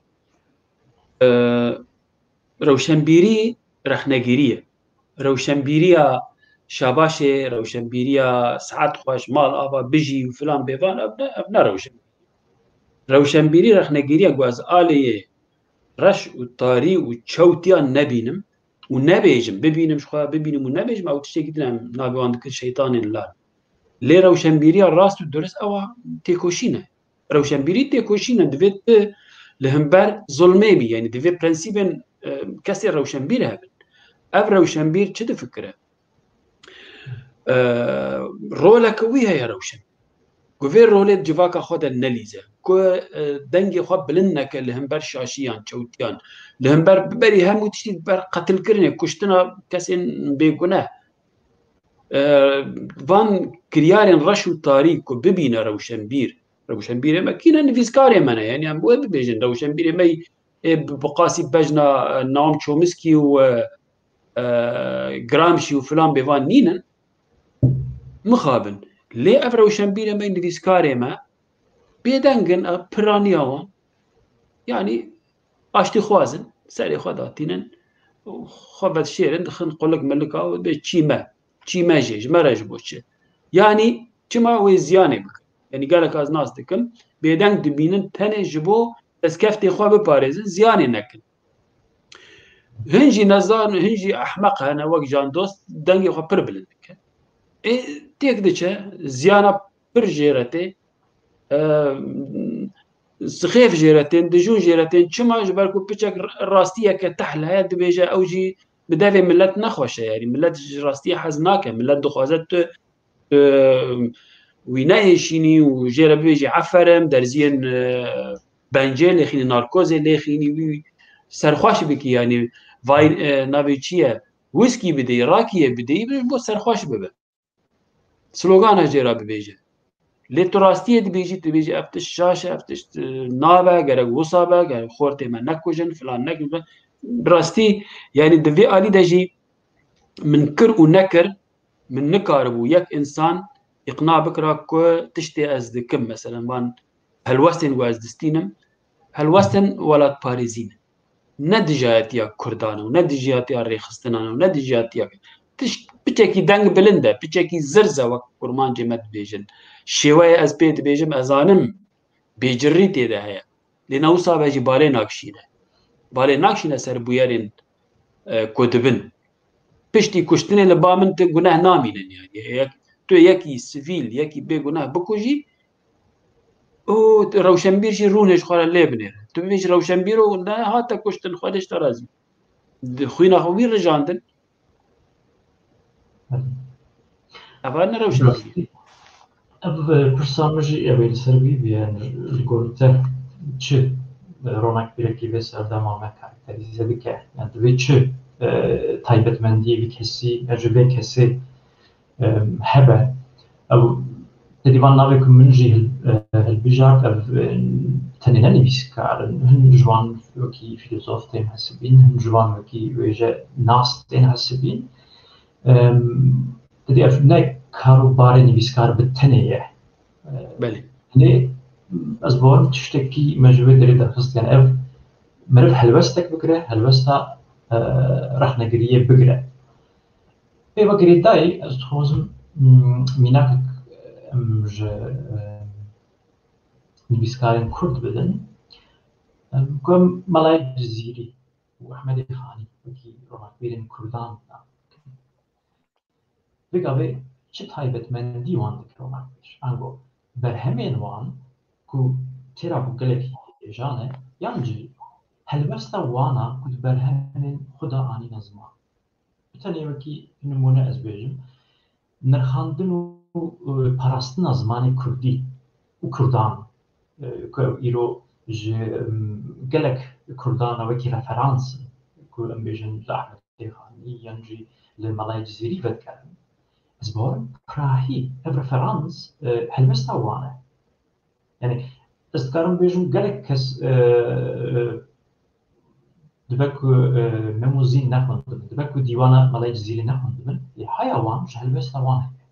ڕەوشەنبیری ڕەخنەگیریە ڕەوشەنبیریە شاباشێ ڕەوشەنبیریە سعات خۆش ماڵ ئاوا بژی و فلان بێوان ئەبنا ڕەوشەنبیری ڕەخنەگیریە گواز ئالەیە ڕەش و تاری و چەوتیان نەبینم و نەبێژم ببینم خوا ببینم و نەبێژم ئەو تشتێکی دنم ناویوان دکرد شەیتانێن لار لێ ڕەوشەنبیریە ڕاست و درست ئەوە تێکۆشینە ڕەوشەنبیری تێکۆشینە دەبێت لە هەمبەر زوڵمێبی یعنی دەبێت پرەنسیبن کەسێ ڕەوشەنبیر هەبن ئەو ڕەوشەنبیر چ دەفکرە ڕۆلەکە وی هەیە ڕەوشەن گوێ ڕۆلێت جڤاکە خۆدە نەلیزە دەنگی خوا بلند نەکە لە هەمبەر شاشیان چەوتیان لە هەمبەر ببەری هەموو تشتی بەر قەتلکردنێ کوشتنە کەسێن بێگونە وان کریارێن ڕەش و تاریک و ببینە ڕەوشەنبیر ئێمە کینە نڤیسکارێ منە یعنی ئەم بۆیە ببێژن ڕەوشەنبیر ئێمەی بقاسی بەژنە ناوم چۆمسکی و گرامشی و فلان بێوان نینن مخابن لێ ئەف ڕەوشەنبیر ئەمەی نڤیسکارێمە بێدەنگن پرانیاوان یعنی ئاشتی خوازن سەری خوا داتینن خوا بەد شێرن دخن قوڵک ملکاوە بێ چیمە ژێژ مەرەژ بۆ چێ یعنی چما وێ زیانێ بکە یعنی گەلک ئاز ناس دکن بێدەنگ دبینن تەنێ ji بۆ دەستکەفتێ خوا بپارێزن زیانێ نەکن هەنجی نەزان هەنجی ئەحمەق هەنە وەک ژان دۆست دەنگی خوا پڕ بلند بکە تێک دەچە زیانە پڕ ژێرەتێ سخێف ژێرەتێن دژوون ژێرەتێن چما ji ber ku piçek rastiyeke tehl heye dibêje ew jî bi devê millet nexweşe yarî millet ji rastiyê hez nake millet dixwaze tu wî nehêşînî û jê re bibêjî eferim derziyên bencê lêxînî narkozê lêxînî wî serxweş bikî yanî navê çi ye wîskî bidî rakiyê bidî bo serxweş bibe slogana jê ra bibêje lê tu rastiyê dibêjî dibêjî ev tişt şaş e ev tişt nabe gerek wisa be gerek xortê me nekujin filan nekin bi rastî yanî di vê alî de jî min kir û nekir min nikaribû yek insan iqna bikira ku tiştê ez dikim mesela van helwestên ku ez distînim helwestên welatparêzî ne ne dijayetiya Kurdan û ne dijayetiya rêxistinan û ne dijayetiya tişt piçekî deng bilind e piçekî zirz e wek kurmancê me dibêjin şêweyê ez pê dibêjim ezanim bêcirrî têde heye lê newsa ve jî balê nakşîne ser bûyerên ku dibin piştî kuştinê li ba min tu guneh namînin yani tu yekî sivîl yekî bêguneh bikujî û rewşenbîr jî rûnê ji xwe re lê binêre tu bibêjî rewşenbîr û ne hate kuştin xwedîş te razî xwîna xwe wî rijandin ev ne rewşenbîrî ev pirsa min jî ew ê li ser wî bûye li gor te çi ronaqbîrekî vê serdema me karakterîze bike yani divê çi taybetmendiyê vî kesî ji vê kesê hebe ew dîvan navê ku min jî hilbijart ev tenê ne nivîskarin hin ji wan wekî fîlozof tên hesibîn hin ji wan wekî wêje nas tên hesibîn didî ev ne karobarê nivîskar bi tenê ye lê ez bawerim tiştekî me ji wê derê derxist yani ev meriv helwestek bigire helwesta rexnegiriyê bigire pê vekî dayê ez dixwazim mînakek ji nivîskarên Kurd bidin ku em Melayê Cizîrî û Ehmedê Xanî wekî ronaqbîrên Kurdan vê gavê çi taybetmendî wan dikir ronaqbîr ango berhemên wan ku têra ku gelekî hêjan e yan jî helwesta wana ku di berhemên xwe de anîne ziman bi tenê wekî nimûne ez bêjim nirxandin û parastina zimanê Kurdî û Kurdan ku ew îro ji gelek Kurdan e wekî referans ku em bêjin li Ehmedê Xanî yan jî li Melayê Cizîrî vedigerin ez باورم پراهی ev referans helbesta wane yani ez dikarim bêjim gelek kes dibe ku me muzîn nexwendibin dibe ku dîwana Malê Cizîrî nexwendibin lê heya wan ji helbesta wan heye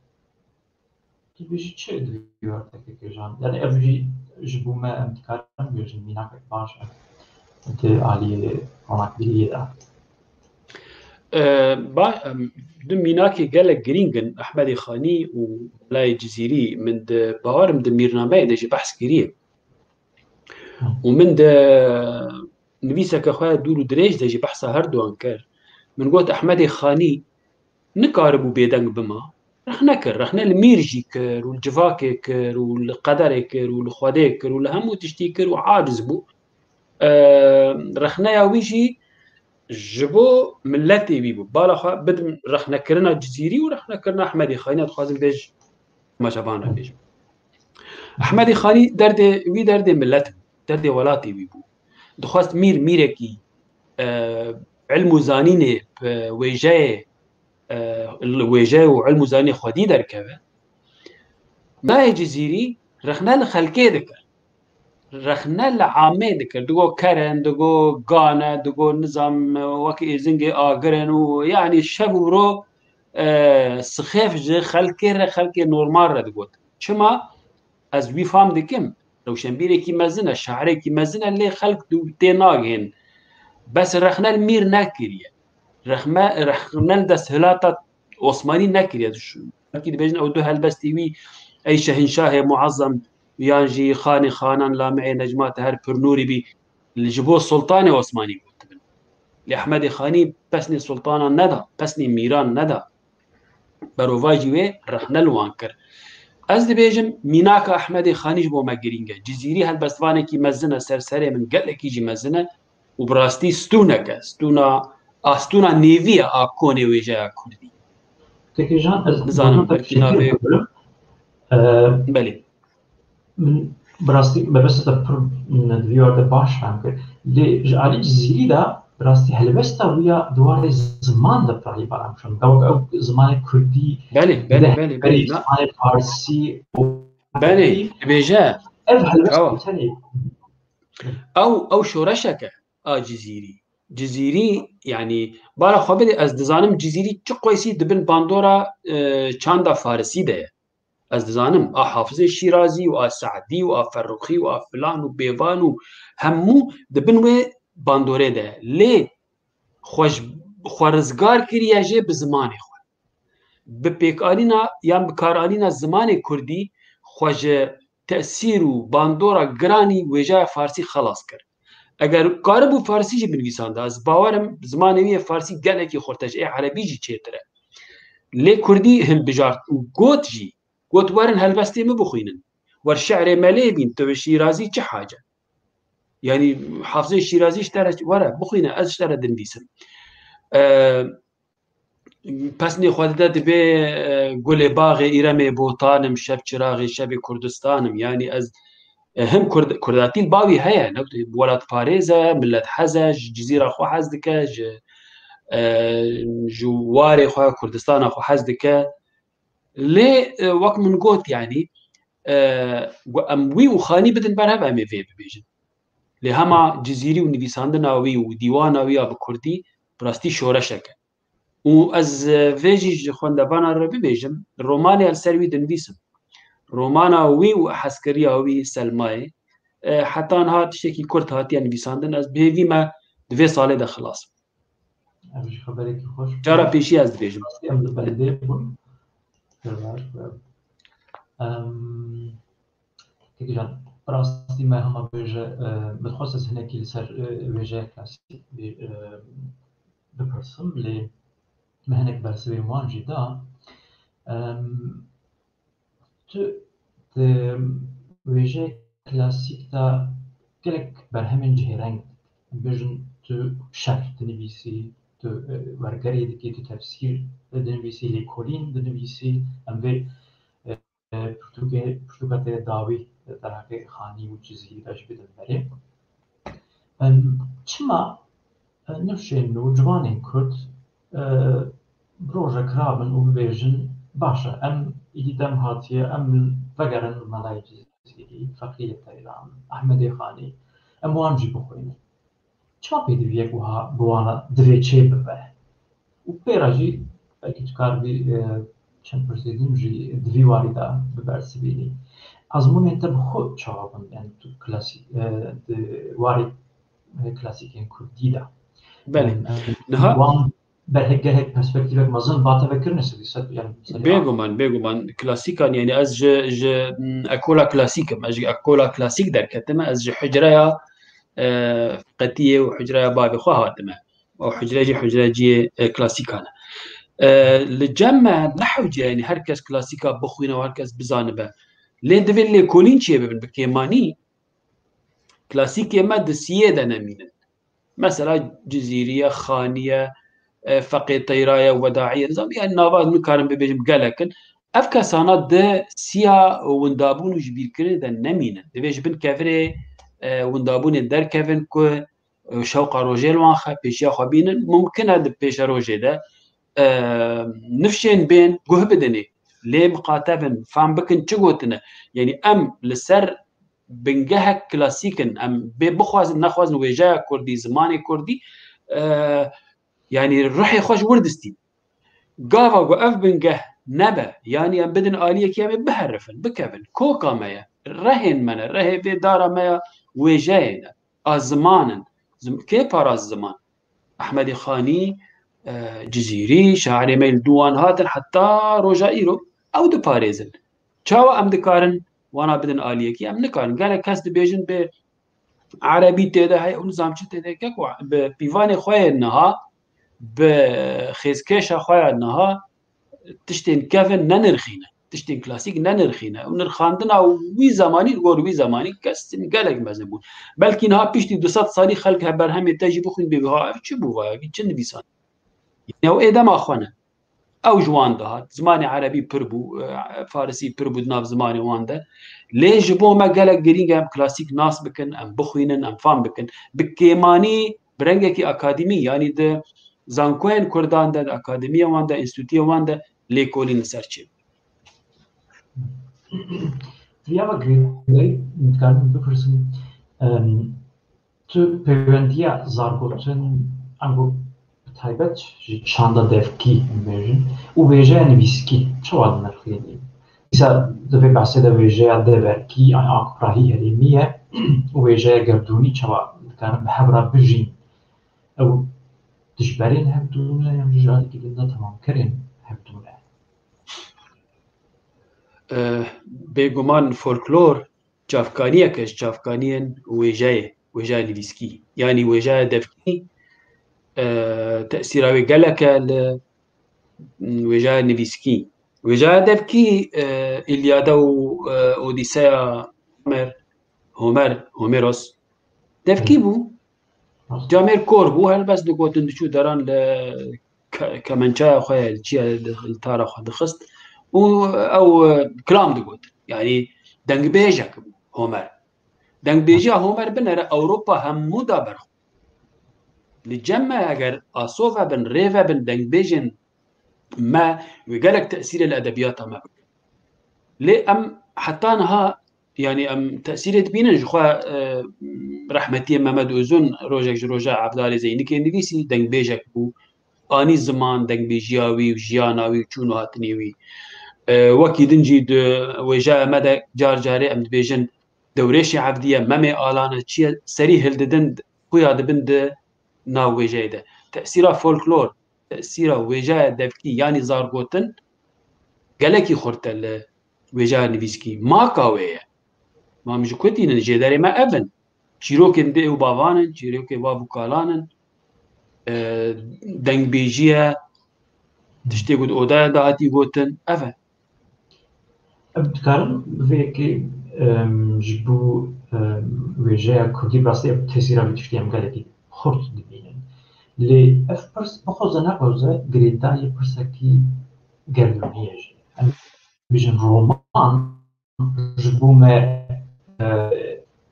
tu bêjî çi divî wertekekê jan yani ev jî ji bo me em dikarin bêjin mînakek baş e di aliyê ronaqbîliyê de دو میناکی gelek girîngin Ehmedê Xanî û Malê Cizîrî min di bawerim di mîrnameyê de jî behs kiriye û min de nivîseke xwe dûr û dirêj de jî behsa her duan kir min got Ehmedê Xanî nikaribû bêdeng bima rexne kir rexne li mîr jî kir û li civakê kir û li qederê kir û li xwedê kir û li hemû tiştî kir û aciz bû rexneya wî jî ji bo milletê wî bû bala xwe bidin rexnekirina Cizîrî û rexnekirina Ehmedê Xanî dixwazim bêj maçavan re bêjim Ehmedê Xanî derdê wî derdê millet bû derdê welatê wî bû dixwast mîr mîrekî ilm û zanînê wêjeyê wêje û ilm û zanînê xwedî derkeve Malê Cizîrî rexne li xelkê dikir rexne li amê dikir digo kerin digo gane digo nizam wekî êzingê agirin û yanî şev û ro sixêf ji xelkê re xelkê normal re digot çima ez wî fam dikim rewşenbîrekî mezin e şairekî mezin e lê xelk tê nagihên bes rexne li mîr nekiriye rexne li desthilata Osmanî nekiriye belkî dibêjin ew du helbestî wî ey şehinşahê muezzem yan jî xanê xanan lameyê necmat her pirnûrî bî ji bo Sultanê Osmanî gotibin lê Ehmedê Xanî pesnê sultanan neda pesnê mîran neda berova jî wê rexne li wan kir ez dibêjim mînaka Ehmedê Xanî ji bo me girîng e Cizîrî helbestvanekî mezin e serserê min gelekî jî mezin e û bi rastî stûnek e astûna nêvî ye a konê wêjeya Kurdî tekê jan ez nizanim belkî navê belê من براستی ببسط پر ندویار ده باش هم که لی جالی جزیری دا براستی هلوستا ویا دوار زمان ده پرایی برام شون که او زمان کردی بله زمان فارسی بله بیجه اف هلوستا تانی او شورشکه جزیری yani bana xwe ez dizanim Cizîrî çi qoysî dibin bandora çanda Farsî de ye ez dizanim a Hafizê Şîrazî û a Seedî û a Ferruxî û a filan û bêvan û hemû dibin wê bandorê de lê xwe rizgar kiriye jê bi zimanê xwe bi pêkanîna yan bi karanîna zimanê Kurdî xwe ji tesîr û bandora giranî wêjeya Farsî xelas kir eger karibû Farsî jî binivîsanda ez bawerim zimanê wî yê Farsî gelekî xurtej ê Erebî jî çêtir e lê Kurdî hilbijart û got jî got werin helbestê min bixwînin wer şeirê me lê bîn tu bi Şîrazî çi hace yanî Hafizê Şîrazî ji te re were bixwîne ez ji te re dinivîsim pesnê xwe dide dibe gulê baxê îremê botanim şev çiraxê şevê Kurdistanim yanî ez him kurdatîl bawî heye welatparêz e millet hez e ji cizîra xwe hez dike ji warê xwe Kurdistana xwe hez dike lê wek min got yanî em wî û Xanî bidin ber hev em ê vê bibêjin lê hema cizîrî û nivîsandina wî û dîwana wî ya bi Kurdî bi rastî şoreşek e û ez vê jî ji xwendevanan re bibêjim romanê li ser wî dinivîsim romana wî û hezkiriya wî Selmayê hetan hat tiştekî Kurd hatiye nivîsandin ez bêhêvî me di vê salê de xilas cara pêşî ez dibêjim براستی ما هم بيجا متخصص هنا كي صار وجه كلاسيك بپرسم لی مهنك برسوي وان جدا تو وجه كلاسيك تا كلك برهمن جهرنگ بيجن تو شرح تنبيسي تو ورقري دكي تو تفسير تنبيسي لكولين تنبيسي ام في پرتوکات داوی در حق خانی و جزیری داشت بدن بره چما نفشه نوجوان کرد بروژه کرابن و ببیجن باشە ئەم ئیدی دەم هاتیە ئەم بەگەرن مەڵای جزیری فەقیرە تەیران ئەحمەدی خانی ئەم وانجی بخۆینی چا پێ دیویەک وها بوانە divê çê bibe û pêra jî belkî tu kar bî çend pirsgirîn jî divî warî da bibersivînî azmûnên te bi xwe çawa bin yani tu klasîk di warê klasîkên Kurdî da بله نها wan berhekgehek perspektîvek mezin bate vekirine yani بێگومان کلاسیکان یعنی ئەس ئەکۆلا کلاسیکم ئەژ ئەکۆلا کلاسیک دەرکەتمە ئەس حجرەیە قەتیە و حجرەیە بابێخوا هاتمە ئەو حجرەجی حجرەجی کلاسیکانە لە جەمە نەحوجە ینی هەر کەس کلاسیکا بخوینەوە هەر کەس بزانە بە لێ دەبێت لێکۆلین چیە ببن بە کێمانی کلاسیک ئێمە دەسیە دەنەمینن مەسەلا جزیریە خانیە فەقێ تەیرایە وەداعیە نزانیان ناواز نکارم ببێژم گەلەکن ئەف کەسانە دە سیا وندابوون و ژبیرکردن دە نەمینن دەبێژ بن کەفرێ وندابوونێ دەرکەڤن کو شەوقا ڕۆژێ وانخە پێشیا خۆبینن ممکنە پێشە ڕۆژێدە نفشێن بێن گوه بدنێ لێ مقاتەبن فام بکن چ گوتنە یعنی ئەم لەسەر بنگەهەک کلاسیکن ئەم بێ بخوازن نەخوازن وێژایە کوردی زمانی کوردی يعني روحي خوش وردستي قافا وقف بنقه نبا يعني ام بدن آلية كيامي بهرفن بكفن كوكا مايا رهن منا رهي في دارا مايا ويجاينا الزمان كي بارا الزمان أحمد خاني جزيري شاعري ميل دوان هاتن حتى روجائيرو أو دو باريزن چاوا ام دكارن وانا بدن آلية كي ام نكارن قال كاس دبيجن ب عربي تيدا هاي ونظام چه تيدا كاكو بيواني خواه النها بخيزكيشا خويا نها تشتين كافن ننرخينا تشتين كلاسيك ننرخينا ونرخاندنا وي زماني نقول وي زماني كاستن قالك مزبون بلكي نها بيشتي 200 صالي خلقها برهم تجي بخون بيها شو بوها چن بيسان يعني او ادم اخوانا او جوان ده زماني عربي بربو فارسي بربو ناف زماني وانده ليش بو ما قالك جرينغ ام كلاسيك ناس بكن ام بخوينن ام فام بكن بكيماني برنگكي اكاديمي يعني ده زانکوین کردان ده اکادمیه وانده انستیتوتیه وانده لیکولین سرچه دیگه گریدی میتونم بپرسیم تو پیوندیه زارگوتن انگو تایبت چاندا دفکی میشن و ویژه نویسکی چه واد نرخیدی مثلا دفعه بحثه ده ویژه دورکی آن آکپراهی هریمیه و ویژه گردونی چه واد نکارم به حبرا بجین او تجبرين هبدونه يوم جالي كده تمام كرين هبدونه بێگومان فۆلکلۆر جافکانیەکەش جافکانیان وێژای نویسکی ینی وێژایە دەفکی تەسیراوی گەلەکە لە وێژای نویسکی وێژایە دەفکی ئیلیادە و ئۆدیسەیە هۆمێرۆس دەفکی بوو جامێر کۆر بوو هەلبەست دەگوتن دچوو دەران لە کەمەنچایە خۆیان چیە تارە خۆ دەخست و ئەو کلام دەگوت یعنی دەنگبێژێک بوو هۆمەر دەنگبێژیە هۆمەر بنەرە ئەوروپا هەموودا بەرخۆ لە جەمە ئەگەر ئاسۆڤە بن ڕێڤە بن دەنگبێژن ما وگەلێک تەسیرە لە ئەدەبیاتە مە لێ ئەم حتا نەها يعني ام تاثيرت بينا جخوا رحمتي محمد اوزون روجك روجا عبدالله زيني كي نويسي دنگ بيجك بو اني زمان دنگ بيجياوي وجياناوي چونو هاتنيوي وكي دنجي وجا مدى جار جاري ام بيجن دوريشي عبديه ممي الانا تشي سري هلددن خويا دبند ناو وجايده تاثيرا فولكلور تاثيرا وجا دبكي يعني زارغوتن قالكي خورتل وجا نويسكي ما كاويه ما مش كوتين الجداري ما أبن شيروكن دي وبافانن شيروكن بافو كالانن دنگ بيجيه تشتي قد اودا داتي قوتن أبن بتكارم فيكي جبو ويجايا كردي براسي تسيرا بتشتي ام قالكي خورت دبينن لي اف برس بخوزا ناقوزا قريداي برساكي قردونية جي بيجن رومان جبو ما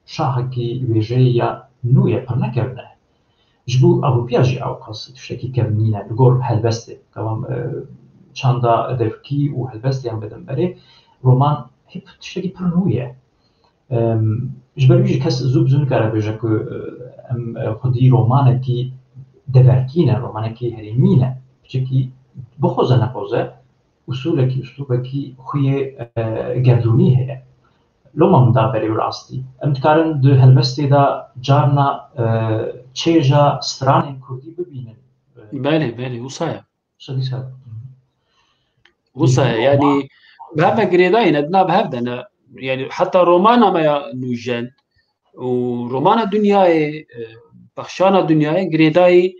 شاهكي ويجايا نويا برنكرنا جبو أوروبيا جي أو قصة تشتكي كمينة بقول هالبستة كمان çanda devki û helbestiyan bedin berê roman hep tiştekî pir nû ye. Ji ber wî jî kes zû bi zû nikare bêje ku em xwedî romanekî deverkî ne, romanekî herêmî ne, piçikî bixoze nexoze usulekî üslûbekî xuyê gerdûnî heye. Loma min da berê rastî. Em dikarin di helbestê da carna çêja stranên Kurdî bibînin. بله وصايا Şadî وصايا يعني بهذا جريداين ادنا بهذا يعني حتى رومانا ما نوجن ورومانا دنياي بخشانا دنياي جريداي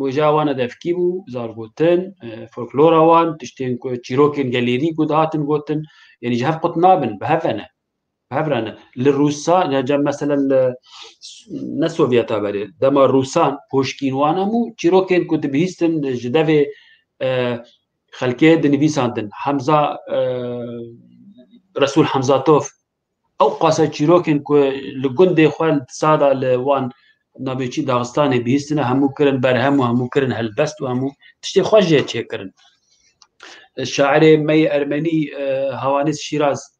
مجاوانا دفكيبو زاربوتن فولكلورا وان تشتين تشيروكين جاليري قدهاتن بوتن يعني جهف قطنابن بهفرنا للروسا نجم مثلا نسوفيتا بري دما الروسان بوشكين وانا مو تشيروكين كنت بهيستن جدافي خلكيه دنبيساندن حمزه رسول حمزاتوف او قاسا تشيروكين كو لجندي خوال سادا لوان نابيچی داغستان بهیستنه همو کرن برهم و همو کرن هلبست و همو تشتی خوشیه چه کرن شاعر می ارمنی هوانس شیراز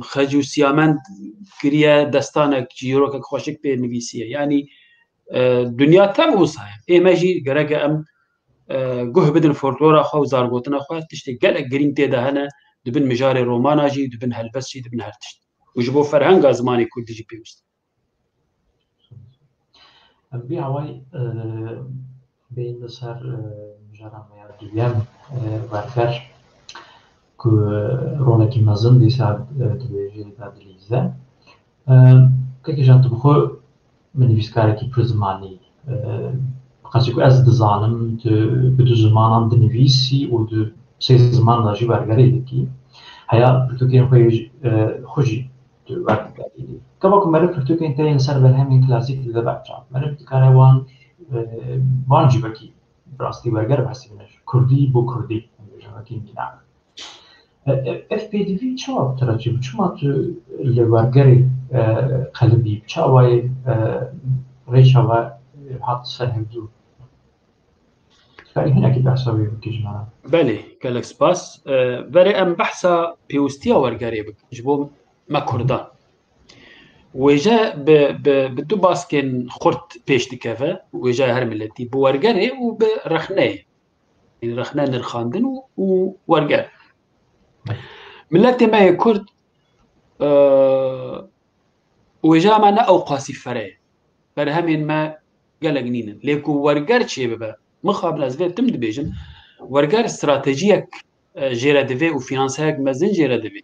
خجو سیامند کریه دستانه جیروک خوشک به نویسیه یعنی دنیا تم وصايا ایمجی گرگه ام گوه بدن فولکلورا خو زارگوتنا خو تشتی گل گرین تیده هنه دبن مجار رومانا جی دبن هلبست جی دبن هر تشت وجبو فرهنگ زمانی کردی جی پیوست بی هوای بین سر مجرم یا دویم ورگر که رونکی مزن دیسا دویجی دادلیزه که جان تو بخو من نویسکاری کی پر زمانی قصدی که از دزانم بدو زمانان دنویسی و دو سه زمان داشی ورگری دکی هیا پرتوکین خوشی ورگری كما كم مرة فرتوك أنت ينسر بالهم كلاسيك اللي بعشان مرة بتكاره وان جيبكي براستي برجر بحسي منش كردي بو كردي جاكين كنا اف بي دي في شو ترى شو ما اللي برجري قلبي بشاوي ريشوا حط سهمدو كاري هنا كي بحسابي بكيجنا بله كالك سباس بري ام بحثا بيوستيا ورجري بكجبو ما كردان وجا بدو باسكن خرط بيش دكافة وجا هرملتي بورجري وبرخناه يعني رخناه نرخاندن وورجر ملتي ما يكرد وجا معنا أوقاسي فري برهمين ما قال جنينا ليكو ورجر شيء بقى مخابل أزفير تمد بيجن ورجر استراتيجية جيرا دفي وفينانسيك مازن جيرا دفي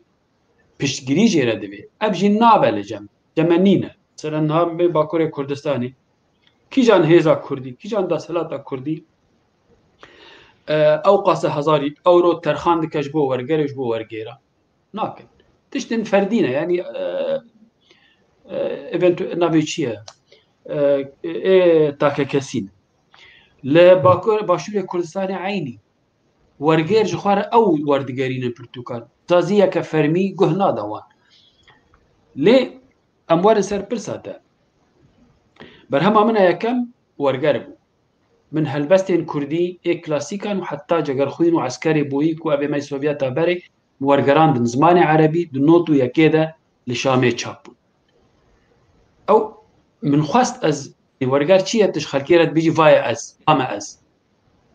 بيشتجري جيرا دفي أبجي نابل جم جمنينا مثلا نهار باكوري كردستاني كي جان هيزا كردي كي جان داسلاتا كردي أوقاس هزاري أورو ترخان دكش بو ورجرش بو ورجيرا ناكن تشتن فردينا يعني ايفنت نافيتشيا تاكا كاسين لا باكور باشور كردستاني عيني ورجير جخوار أو وردجارين برتقال تازية كفرمي جهنا دوان ليه أموال سر برساتا برهما منها يكم ورقربو من هالبستين كردي كلاسيكا وحتى جگر خوين وعسكري بويك وأبي ما سوفياتا بري ورقران دن زماني عربي دنوتو يكيدا لشامي تشابو أو من خواست أز ورقار چيه تشخل كيرت بيجي فايا أز أما أز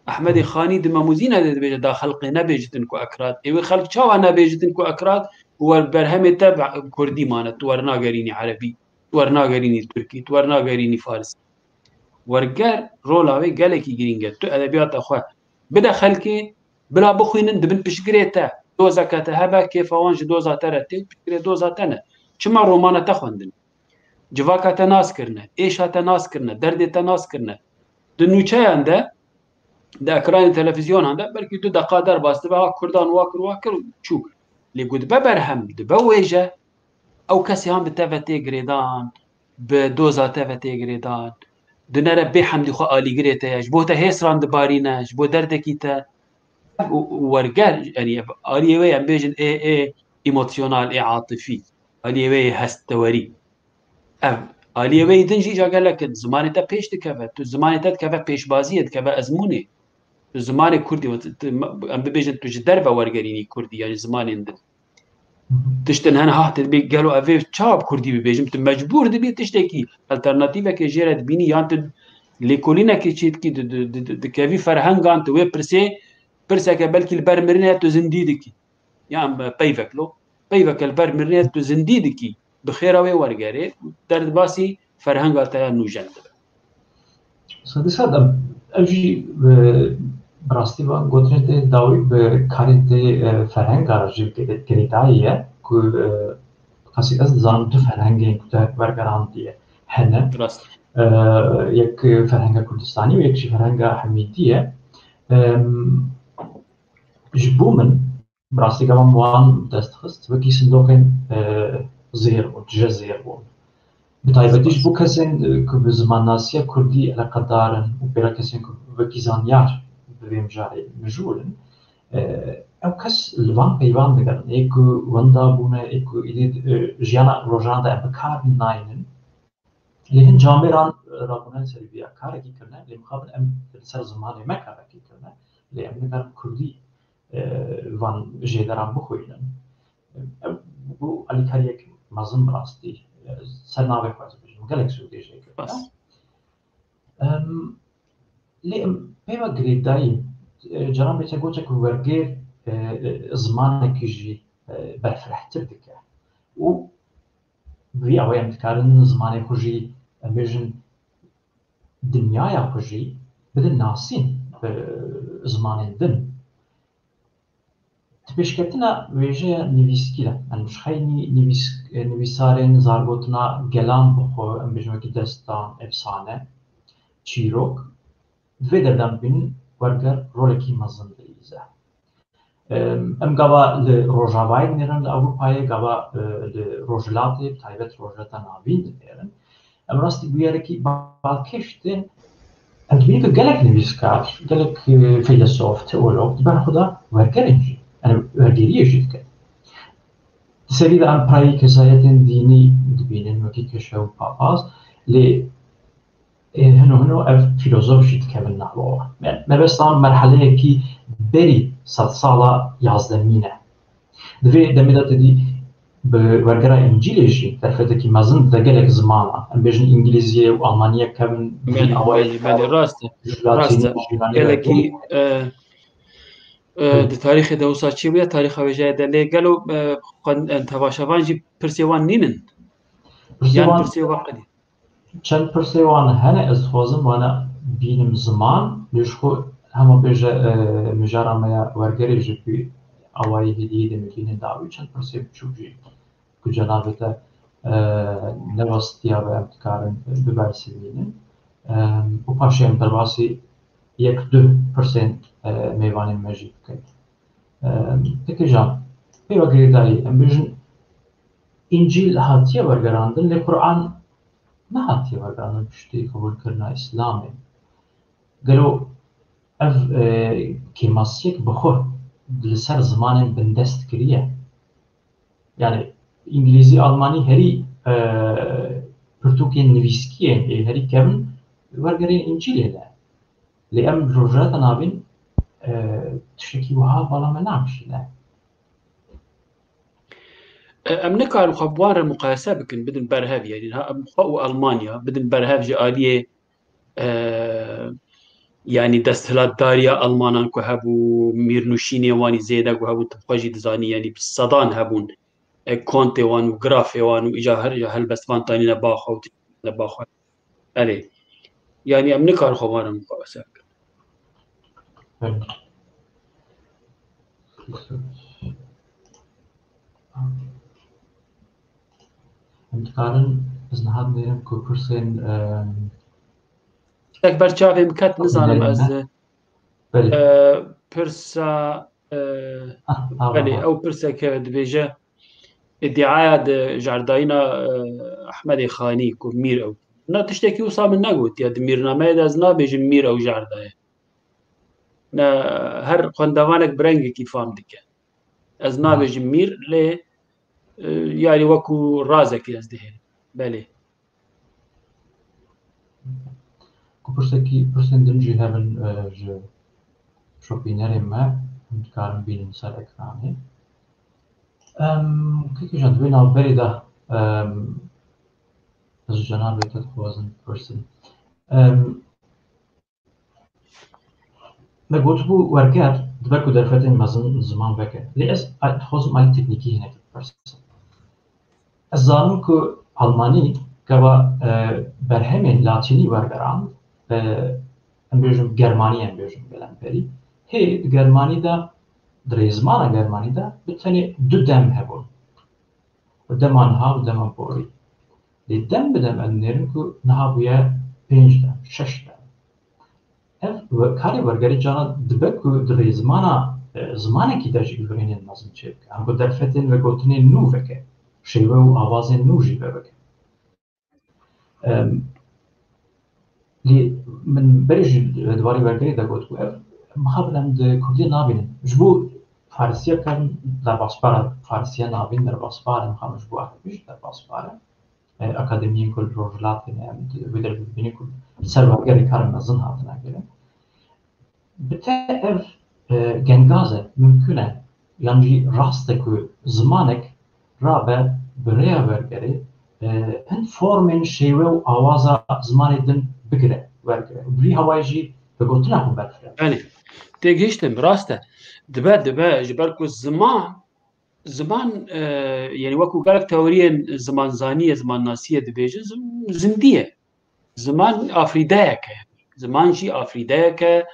أحمد خاني دم موزينة بيجي دا خلقي نبيجتن كو أكراد إيوه خلق شاوا نبيجتن كو أكراد وبرهمي تبع كردي مانت ورنا قريني عربي ورنا قريني تركي ورنا قريني فارسي ورقار رولاوي قالكي جرينجا تو أدبيات أخوة بدا خلقي بلا بخوين دبن بشكريتا دوزا كتهبا كيف وانج دوزا ترتي بشكري دوزا تنا شما رومانا تخوندن جواكا تناس كرنا إيشا تناس كرنا دردي تناس كرنا دنوچه عنده دا اكران تلفزيون عنده بلكي دو دقادر باست بها كردان واكر شو لقد ببرهم دبويجة أو كسي هم بتفتي جريدان بدوزا تفتي جريدان دنرا بحمد خو آلي جريتا جبوتا هيسران دبارينا جبو دردكيتا ورقال يعني آليوي عم بيجن اي ايموشنال عاطفي آليوي هستوري آليوي دنجي جا قال لك زمانتا بيش تكفى تو زمانتا تكفى بيش بازية تكفى أزموني زمانی کوردی ئەم ببێژن توش دەربە وەرگەرینی کوردی یانی زمانێن تشتن هەن هاتت بێ گەلو ئەvێ چاوب کوردی ببێژم تو مەجبور دەبێت تشتێکی ئەلتەرناتیڤێکی ژێرە بینی یان لێکۆلینێکی چیتکی دکەوی فەرهەنگان تو وێ پرسێکە بەلکی لەبەر مرنێت تو زیندی دکی یان پەیڤەکلۆ پەیڤەکە لەبەر مرنێت تو زیندی دکی بخێرەوەی وەرگەرێ دەرباسی فەرهەنگاتەیە نوژەن دەبێت ئەوژی بڕاستی گوترێت داوای بە کارێتی فەرهەنگا ژی گرێداییە ku qasî ez dizanim du ferhengên ku te wergerandiye hene yek ferhenga Kurdistanî û yek jî ferhenga Hemîdî ye ji bo min bi rastî gevan wan dest xist wekî sindokên zêr bûn tije zêr bûn bi taybetî ji bo kesên ku bi zimannasiya Kurdî eleqedarin û pêra kesên ku wekî zanyar bi vê mijarê mijûlin ew kes li van peyvan digerin ê ku wenda bûne ê ku jiyana rojan de em bi kar nayînin lê hin camêran rabûnen serî vêya karekî kirine lê mixabin em li ser zimanê me karekî kirine lê em nikarin Kurdî van jêderan bixwînin bu alîkariyek mezin bi rastî ser navê xwe ez bêjim gelek sûdê jê kirine lê em peyva girêdayî caran bêje goçek ku wergêr zimanekî jî berfirehtir dike û vî awê em dikarin zimanê xwe jî em bêjin dinyaya xwe jî bidin nasîn bi zimanên din di pêşketina wêjeya nivîskî de em ji xeynî nivîsarên zargotina gelan bixwe em bêjin wekî destan efsane çîrok di vê derdan bînin werger rolekî mezin dilîze em gava li rojavayê dinêrin li Ewropayê gava li rojhilatê taybet rojhilata navîn dinêrin em rastî bûyerekî balkêş tên em dibînin ku gelek nivîskar gelek fîlosof teolog di ber xwe de wergerên jî wergeriyê jî dikin di serî de em pirayî kesayetên dînî dibînin wekî keşew û papaz lê hin û ev fîlozof jî dikevin nava wan mebestan merheleyekî berî sed sala yazdemîn e di vê demê de tedî bi wergera İncîlê jî derfetekî mezin dide gelek zimana em bêjin İngilîzye û Almanyek kevin rast gelekî di tarîxê de wisa çî bûye tarîxa wêjeyê de lê gelo tevaşevan jî pirsê wan nînin yan pirsê wan qedî çend pirsê wan hene ez dixwazim wana bînim ziman lê ji xwe hema bêje mijara me ya wergerê ji ku awayî hêdiyê de milînê dawî çend pirsê biçûk jî ku cenabê te newestiya ve em dikarin bibersivînin û paşê em derbasî yek du pirsên mêvanên me jî bikin tekijan pêva girêdayî em bêjin İncîl hatiye wergerandin lê Qur'an nehatiye wergerandin piştî qebûlkirina İslamê gelo ev kêmasiyek bi xwe li ser zimanên bindest kiriye yani İngilîzî Almanî herî pirtûkên nivîskiyên herî kevin wergerên İncîlê de lê em rojhilata navîn tiştekî wiha bala me nakişîne em nikarin xwe bi wan re muqayese bikin bidin berhev yani xwe û Almanya bidin berhev ji aliyê yani desthilatdariya Almanan ku hebû mîrnûşînê wanî zêde ku hebû tu xwe jî dizanî yani sedan hebûn kontê wan û grafê wan û îja her helbest van tanîne baxwe û tîne baxwe erê yani em nikarin xwe wan re muqayese bikin em dikarin ez niha dinêrim ku pirsên tek ber çavê ket nizanim ez pirsa belê ew pirseke dibêje îddiaya di jerdayîna Ehmedê Xanî ku mîr ew na tiştekî wisa min negotiye di mîrnameyê de ez nabêjim mîr ew jerdaye her xwendevanek bi rengekî fam dike ez nabêjim mîr lê yani wekû razekî ez dihêlim belê ku pirsên din jî hevin ji شۆپینەرێ me dikarin bînin ser ekranê. Kêkîjan di vê navberê de ez ji cenabê te dixwazim bipirsim. Me gotibû werger dibe ku derfetên mezin ziman veke. Lê ez dixwazim alî teknîkî hinekî bipirsim. Ez zanim ku Almanî gava berhemên latînî wergeran, em bêjim Germanî em bêjim gelemperî. Hê di Germanî de di rêzmana Germanî de bi tenê du dem hebûn. Dema niha û dema borî. Lê dem bi dem ez dinêrim ku niha bûye 5 dem, 6 dem. Ev karê wergerî cana dibe ku di rêzmana zimanekî de jî gihînên mezin çê bike. Em bi derfetên vegotinên nû veke. Şêwe û awazên nû jî veke. Lê min berê jî dwarê wergerî de got ku ev mixabin em di Kurdî nabînin. Ji bo Farsîyekan derbasbara Farsîye nabîn derbasbarin mixabin ji bo Erebî jî derbasbarin. Akademiyên Kurd rojhilatên em wê derê bibînin ku ser wergerê karên mezin hatine kirin. Bi te ev gengaz e, mümkün e, yan jî rast e ku zimanek rabe bi rêya wergerê hin formên şêwe û awaza zimanê din bigire wergire. Birî hewayê jî bi gotina xwe berfire. Yani têgihiştim rast e. Dibe ji ber ku ziman yani wekû gelek teoriyên zimanzanî zimannasî dibêjin zindî ye. Ziman afrîdeyek e. Ziman jî afrîdeyek e.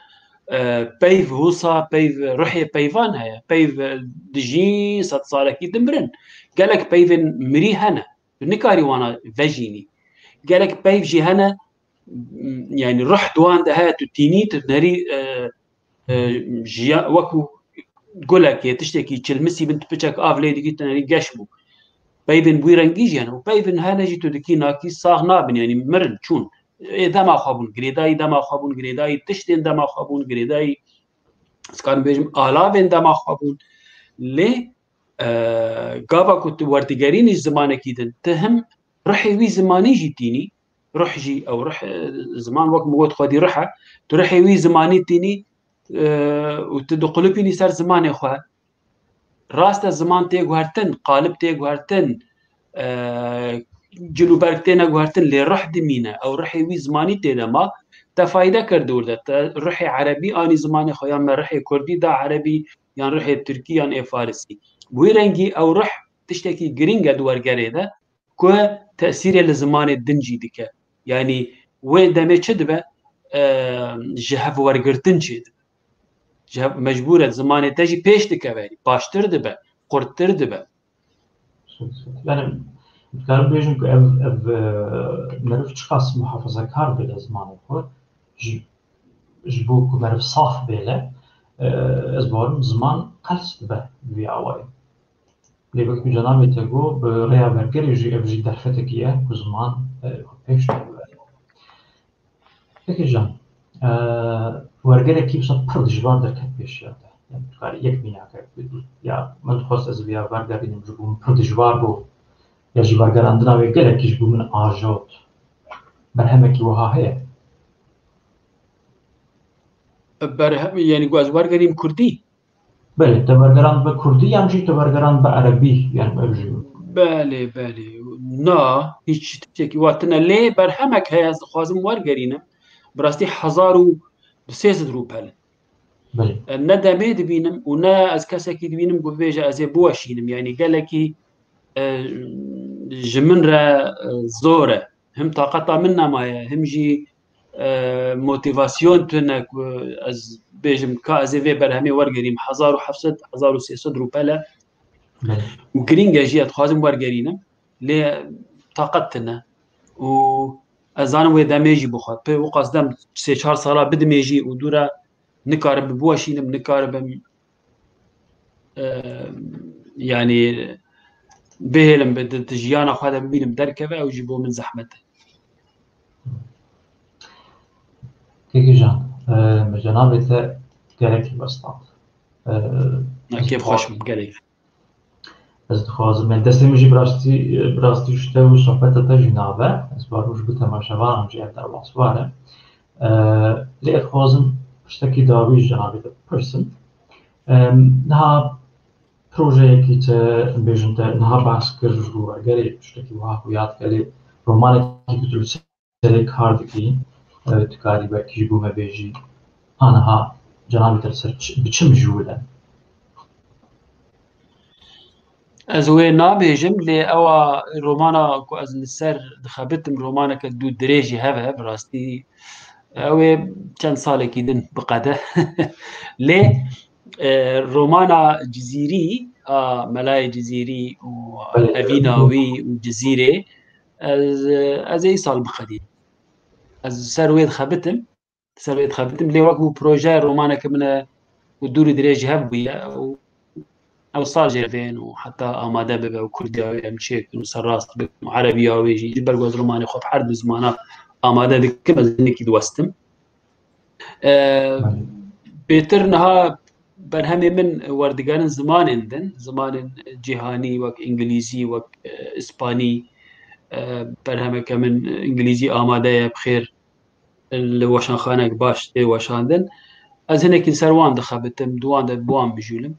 Peyv wisa peyv ruhê peyvan heye. Peyv dijî sed salekî dimirin. Gelek peyvên mirî hene. Nikarî wana vejînî. Gelek peyv jî hene yani ruh duan de heye tu tînî tu nerî wekû gulekê tiştekî çilmisî bin tu piçek av lê dikî tu nerî geş bû. Peyvên wî rengî jî hene û peyvên hene jî tu dikî nakî sağ nabin yani mirin çûn. Dema xwe bûn, girêdayî dema xwe bûn, girêdayî tiştên dema xwe bûn, girêdayî skarim bêjim alavên dema xwe bûn. Lê gava ku tu werdigerînî zimanekî din, tu him ruhê wî zimanî jî tînî, ruh jî ew ruh ziman wek min got xwedî ruh e, tu ruhê wî zimanî tînî û tu diqulupînî ser zimanê xwe. Rast e ziman tê guhertin, qalib tê guhertin, cilûberg tê neguhertin lê ruh dimîne, ew ruhê wî zimanî tê de ma, te fayde kir dûr de. Te ruhê erebî anî zimanê xwe yan me ruhê Kurdî da erebî yan ruhê Tirkî yan ê Farsî. Wê rengî ew ruh tiştekî giring e di wergerê de ku tesîrê li zimanê din jî dike. Yani wê demê çi dibe ji hev wergirtin çê dibe. Ji hev mecbûr e zimanê te jî pêş dikeve, baştir dibe, qurttir dibe. Yani dikarim bêjim ku ev meriv çi qas muhafazekar bê li zimanê xwe ji bo ku meriv saf bêle ez bawerim ziman qels dibe vî awayê. Lê wekî cenabê te got bi rêya wergerê jî ev jî derfetekî ye ku ziman pêş dibe. Kêkîjan wergerekî wisa pir dijbar derket pêşiya te. Yani dikarî yek mînakek bidî. Ya min dixwast ez vêya wergerînim ji bo min pir dijbar bû. Ya jî wergerandina wê gelekî ji bo min ajot. Berhemekî wiha heye. Berhem yani ez wergerîm Kurdî. Belê te wergerand bi Kurdî yan jî te wergerand bi erebî yani ev jî. Belê na hiç tiştekî watine lê berhemek heye ez dixwazim wergerînim. Bi rastî 1300 rûpel. Belê. Ne demê dibînim û ne ez kesekî dibînim ku bêje ez ê biweşînim. Yani gelekî ji min re zor e. Him taqeta min nemaye, him jî motivasyon tune ku ez bêjim ka ez ê vê berhemê wergerîm 1700 1300 rûpel e. û giring e jî ez dixwazim wergerînim lê taqet tune û ez zanim wê demê jî bixwe. Pê wqas dem 3-4 sala bidimê jî û dûra nikaribim biweşînim, nikaribim yani bêhêlim di jiyana xwe de bibînim derkeve ew jî bo min zehmet e. Kêkîjan me cenabê te gerekî westand. Kêf xweş bû gelek. Ez dixwazim destê min jî bi rastî ji te û sohbeta te jî nabe. Ez baros bi temaşevanan jî ev derbasbar e. Lê ez dixwazim پشتکی داویش جنابی پرسن نها پروژه‌ای که بیشتر نها بحث کرد رو اگری پشتکی واه ویاد کلی رومانی که تو سری کاردی تکاری با کیبو مبیجی آنها جنابی ترسر بچم جوله از وی نابیجم لی او رومانا کو از لسر دخابتم رومانا که دو دریجی هفه براستی او چند ساله کیدن بقده لی رومانا جزيري ملاي جزيري وأفيناوي وجزيرة از أي سال بخدي از سرويد خبتم لي وقو بروجي رومانا كمنا ودوري دريجي هبوية أو صار جيرفين وحتى آماده ببا وكردياوي أمشيك وسراس وعربياوي جي برغوز روماني خوب حرد زمانا آماده بكم از إنكي دوستم بيترنها برهمي من وردقان زمان جهاني وك إنجليزي وك إسباني برهمي كمن إنجليزي آماده بخير الوشان خانك باش دي وشاندن از هناك سروان دخبتم دوان ده بوان بجولم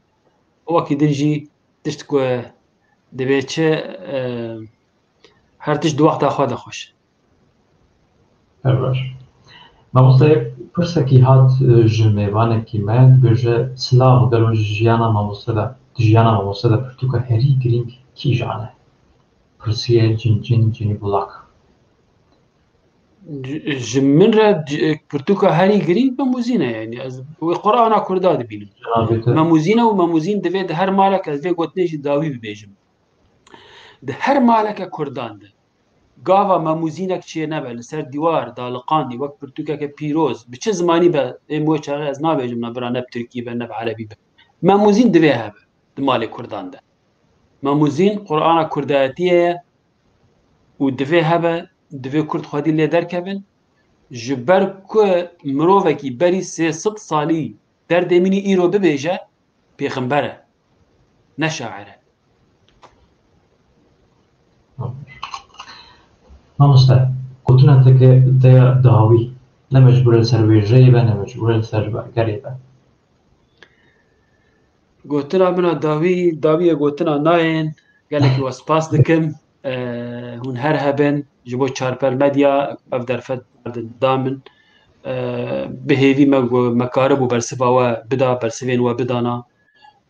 وكي دنجي تشتكو دبيتش هرتش دو وقت أخوة خوش مامۆستای پرسێکی هات ژمێوانێکی me bêje silav gelo jiyana mamoste de pirtûka herî girîng kîjan e? Pirsiye cincîn bulak. Ji min re pirtûka herî girîng memûzîn e yani ez wê Qur'ana Kurda dibînim. Memûzîn û memûzîn divê di her malek ez vê gotinê jî dawî bibêjim. Di her maleke Kurdan de gava memûzînek çiye nebe li ser dîwar daliqandî wek pirtûkeke pîroz bi çi zimanî be êm wê çaxe ez nabêjim nebira neb Tirkî be neb Erebî be memûzîn divê hebe di malê Kurdan de memûzîn Qur'ana Kurdayetî ye û divê hebe divê Kurd xwedî lê derkevin ji ber ku mirovekî berî 300 salî derdê min îro bibêje pêxember e ne şair e. Mamoste gotina te deya dawî ne mecbûr li ser wêjeyê be ne mecbûr li ser bergerê be. Gotina min a dawî ye gotina nayên gelekî we spas dikim hûn her hebin ji bo çarpelmedya ev derfet da min bihêvî me karibû bersiva we bida bersivên we bidana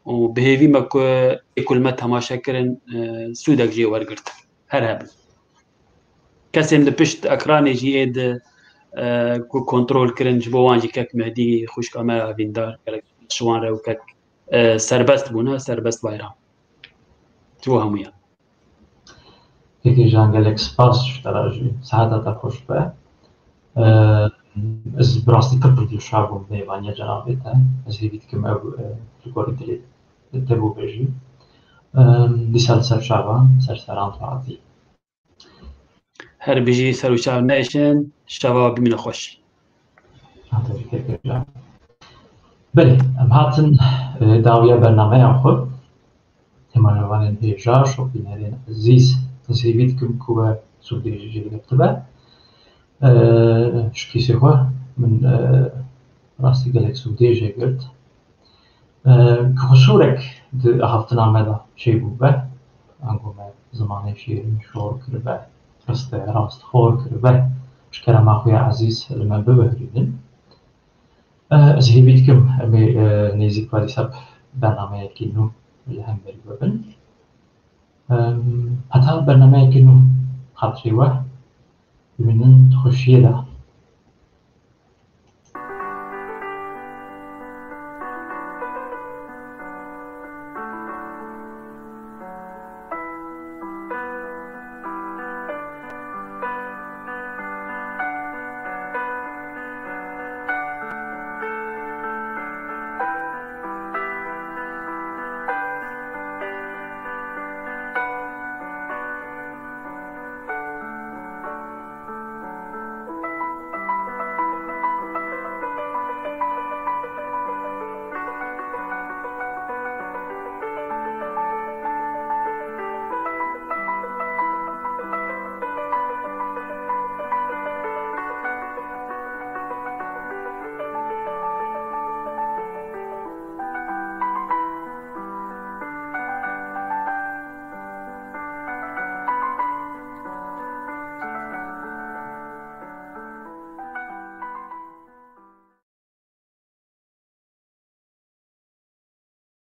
û bihêvî me ku êkul me temaşe kirin sûdek jê wergirtin her hebin kesên li pişt ekranê jî ê di ku kontrol kirin ji bo wan jî kek Mehdî xwişka me avîndar gelek ji wan re û kek serbest bûne serbest bayram ji bo hemûyan. Peki jan gelek spas ji te re jî seheta te xweş be. Ez bi rastî pir dilşad bûm mêvaniya cenabê te ez hêvî dikim ew ji gorî dilê te bûbêjî dîsa li ser çavan serseran taetî. Her bijî ser û çav neişin şeva bimîne xweş. Belê em hatin dawiya bernameya xwe hêmanîvanên hêja şopînerên ezîz ez hêvî dikim ku we sûdê jî girtibe ji kîsê xwe min rastî gelek sûdê jê girt ki xusûrek di haftina me de çêbû be ango me zimanê şêrîn şor kiribe rastxor kiribe ji kerema xwe ya ezîz li me bibihînin ez hêvî dikim em ê nêzik ve dîsa bernameyekî nû li hemberî bibin heta bernameyekî nû xatirê we bibînin xweşiyê de